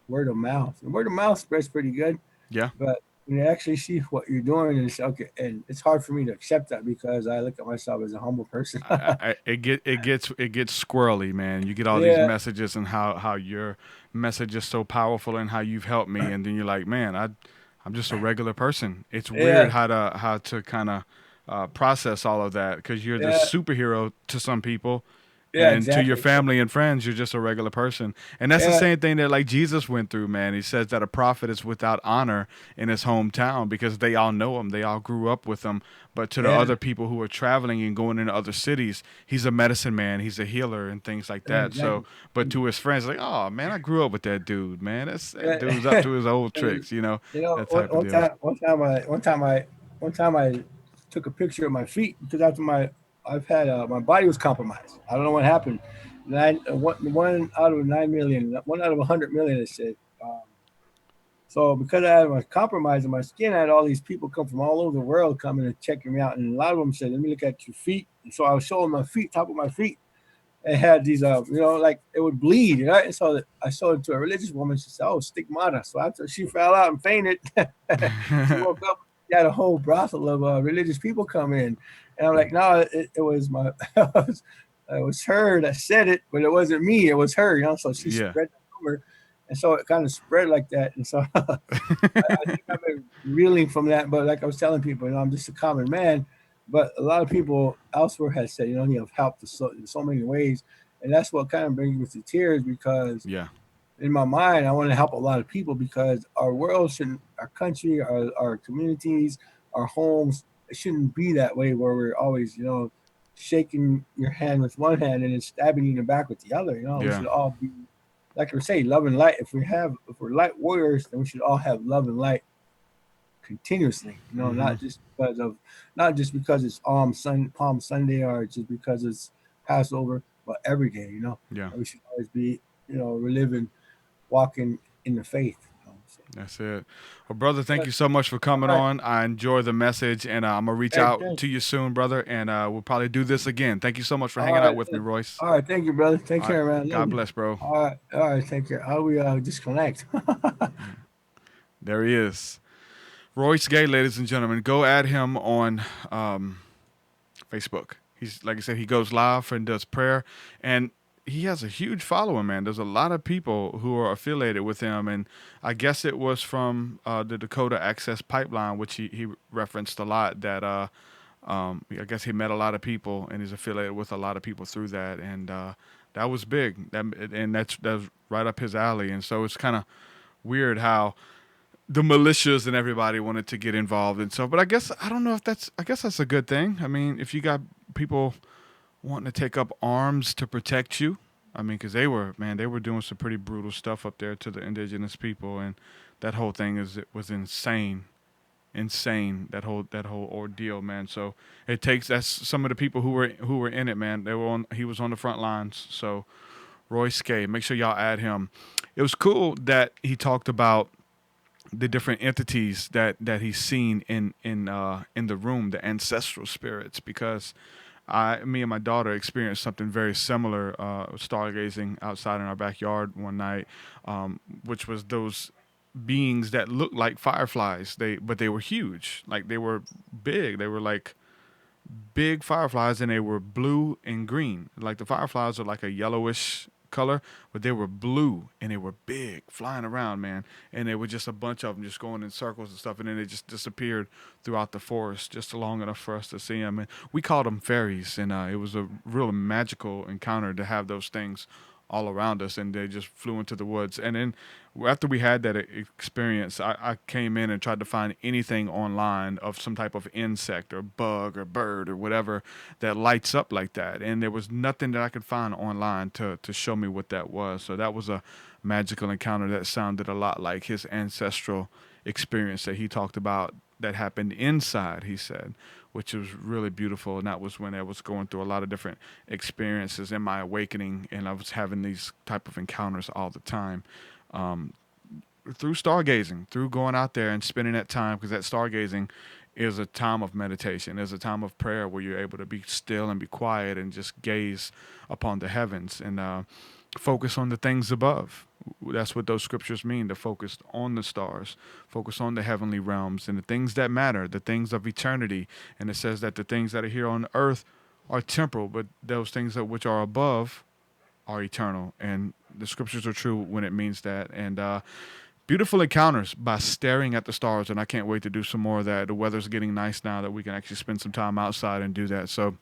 G: word of mouth. And word of mouth spreads pretty good.
F: Yeah.
G: But when they actually see what you're doing, and it's okay, and it's hard for me to accept that because I look at myself as a humble person.
F: It gets squirrely, man. You get all these messages and how your message is so powerful and how you've helped me, and then you're like, man, I'm just a regular person. It's weird how to kind of process all of that, because you're the superhero to some people,
G: Yeah,
F: And to your
G: exactly.
F: family and friends, you're just a regular person. And that's the
G: Yeah.
F: same thing that like Jesus went through, man. He says that a prophet is without honor in his hometown because they all know him. They all grew up with him. But to the
G: Yeah.
F: other people who are traveling and going into other cities, he's a medicine man. He's a healer and things like that. So,
G: Exactly.
F: but to his friends, like, oh man, I grew up with that dude, man. That
G: Yeah.
F: dude's up to his old tricks,
G: You know,
F: that type of
G: one
F: deal.
G: time, one time I took a picture of my feet because I've had my body was compromised. I don't know what happened. One out of 9 million, 100 million, it said. So because I had my compromise in my skin, I had all these people come from all over the world coming and checking me out, and a lot of them said, "Let me look at your feet." And so I was showing my feet, top of my feet. It had these, like it would bleed, right? And so I showed it to a religious woman. She said, "Oh, stigmata." So after she fell out and fainted, she woke up. She had a whole brothel of religious people come in, and I'm like, "No, it was my, it was her that said it, but it wasn't me. It was her." So she
F: Yeah.
G: spread the rumor, and so it kind of spread like that. And so I think I've been reeling from that. But like I was telling people, I'm just a common man. But a lot of people elsewhere have said, you have helped in so many ways. And that's what kind of brings me to tears because
F: Yeah.
G: in my mind, I want to help a lot of people because our world shouldn't, our country, our communities, our homes, it shouldn't be that way where we're always, shaking your hand with one hand and then stabbing you in the back with the other. We
F: Yeah.
G: should all be, like we say, love and light. If we're light warriors, then we should all have love and light continuously, not just because it's Palm Sunday or just because it's Passover, but every day,
F: Yeah.
G: we should always be, reliving, walking in the faith. So.
F: That's it. Well, brother, thank you so much for
G: All
F: coming
G: right.
F: on. I enjoy the message, and I'm gonna reach
G: Hey,
F: out
G: thanks.
F: to you soon, brother. And we'll probably do this again. Thank you so much for
G: All
F: hanging out
G: right.
F: with me, Royce.
G: All right. Thank you, brother. Take
F: All right.
G: care, man. Love
F: God
G: you.
F: bless, bro.
G: All right. All right. Take care. How we disconnect?
F: There he is, Royce Gay, ladies and gentlemen. Go add him on Facebook. He's like I said, he goes live and does prayer, and he has a huge following, man. There's a lot of people who are affiliated with him, and I guess it was from the Dakota Access Pipeline, which he referenced a lot. That I guess he met a lot of people, and he's affiliated with a lot of people through that, and that was big. That's right up his alley, and so it's kind of weird how the militias and everybody wanted to get involved and stuff. But I don't know if I guess that's a good thing. I mean, if you got people wanting to take up arms to protect you, I mean, because they were doing some pretty brutal stuff up there to the indigenous people, and that whole thing was insane. That whole ordeal, man. So that's some of the people who were in it, man. He was on the front lines. So Royce Gay, make sure y'all add him. It was cool that he talked about the different entities that he's seen in the room, the ancestral spirits, because me and my daughter experienced something very similar, stargazing outside in our backyard one night, which was those beings that looked like fireflies. But they were huge, like they were big. They were like big fireflies, and they were blue and green. Like the fireflies are like a yellowish color, but they were blue and they were big, flying around, man. And there were just a bunch of them just going in circles and stuff, and then they just disappeared throughout the forest, just long enough for us to see them. And we called them fairies, and it was a real magical encounter to have those things all around us, and they just flew into the woods. And then after we had that experience, I came in and tried to find anything online of some type of insect or bug or bird or whatever that lights up like that, and there was nothing that I could find online to show me what that was. So that was a magical encounter that sounded a lot like his ancestral experience that he talked about that happened inside, he said, which was really beautiful. And that was when I was going through a lot of different experiences in my awakening, and I was having these type of encounters all the time, through stargazing, through going out there and spending that time, because that stargazing is a time of meditation, is a time of prayer where you're able to be still and be quiet and just gaze upon the heavens and focus on the things above. That's what those scriptures mean, to focus on the stars, focus on the heavenly realms and the things that matter, the things of eternity. And it says that the things that are here on earth are temporal, but those things that which are above are eternal. And the scriptures are true when it means that. And beautiful encounters by staring at the stars, and I can't wait to do some more of that. The weather's getting nice now that we can actually spend some time outside and do that. So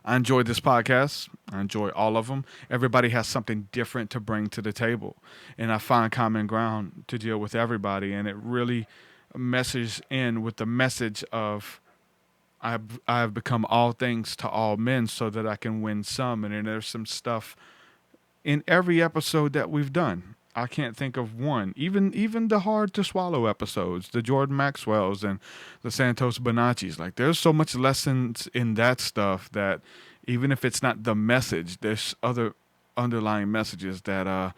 F: I enjoy this podcast. I enjoy all of them. Everybody has something different to bring to the table, and I find common ground to deal with everybody, and it really meshes in with the message of I have become all things to all men so that I can win some. And then there's some stuff in every episode that we've done. I can't think of one, even the hard to swallow episodes, the Jordan Maxwells and the Santos Bonaccis. Like, there's so much lessons in that stuff that even if it's not the message, there's other underlying messages that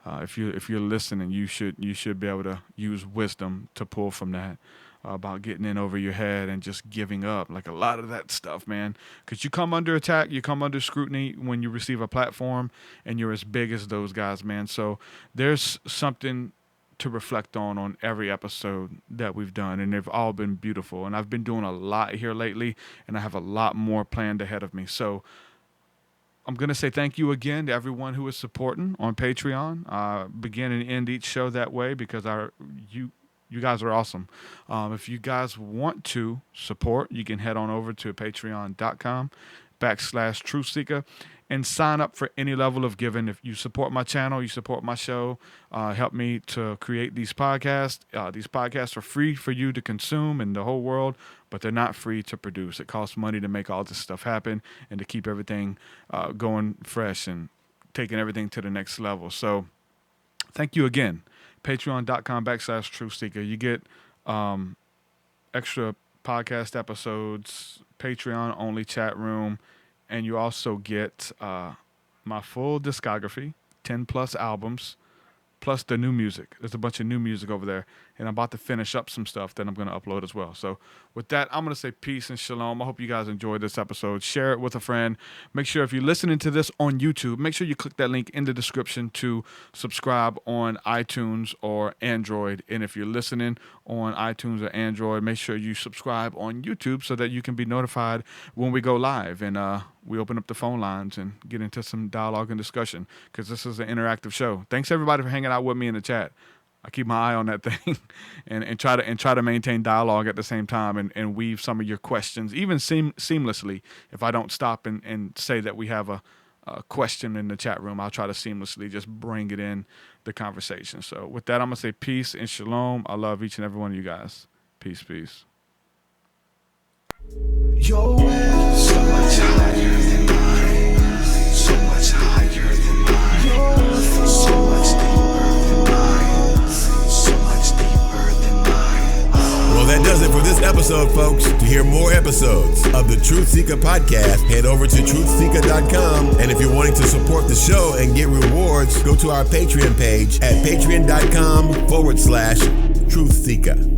F: if you're listening, you should be able to use wisdom to pull from that. About getting in over your head and just giving up, like a lot of that stuff, man. Because you come under attack, you come under scrutiny when you receive a platform, and you're as big as those guys, man. So there's something to reflect on every episode that we've done, and they've all been beautiful. And I've been doing a lot here lately, and I have a lot more planned ahead of me. So I'm going to say thank you again to everyone who is supporting on Patreon. Begin and end each show that way because you guys are awesome. If you guys want to support, you can head on over to patreon.com/truthseeker and sign up for any level of giving. If you support my channel, you support my show, help me to create these podcasts. These podcasts are free for you to consume in the whole world, but they're not free to produce. It costs money to make all this stuff happen and to keep everything going fresh and taking everything to the next level. So thank you again. Patreon.com/truthseeker. You get extra podcast episodes, Patreon only chat room, and you also get my full discography, 10 plus albums, plus the new music. There's a bunch of new music over there, and I'm about to finish up some stuff that I'm going to upload as well. So with that, I'm going to say peace and shalom. I hope you guys enjoyed this episode. Share it with a friend. Make sure if you're listening to this on YouTube, make sure you click that link in the description to subscribe on iTunes or Android. And if you're listening on iTunes or Android, make sure you subscribe on YouTube so that you can be notified when we go live and we open up the phone lines and get into some dialogue and discussion, because this is an interactive show. Thanks everybody for hanging out with me in the chat. I keep my eye on that thing and try to maintain dialogue at the same time and weave some of your questions, even seamlessly. If I don't stop and say that we have a question in the chat room, I'll try to seamlessly just bring it in the conversation. So with that, I'm going to say peace and shalom. I love each and every one of you guys. Peace, peace.
B: Your way so much higher than mine, so much higher than mine, so much deeper than mine, so much deeper than mine.
C: Well, that does it for this episode, folks. To hear more episodes of the Truth Seeker podcast, head over to truthseeker.com. And if you're wanting to support the show and get rewards, go to our Patreon page at patreon.com/truthseeker.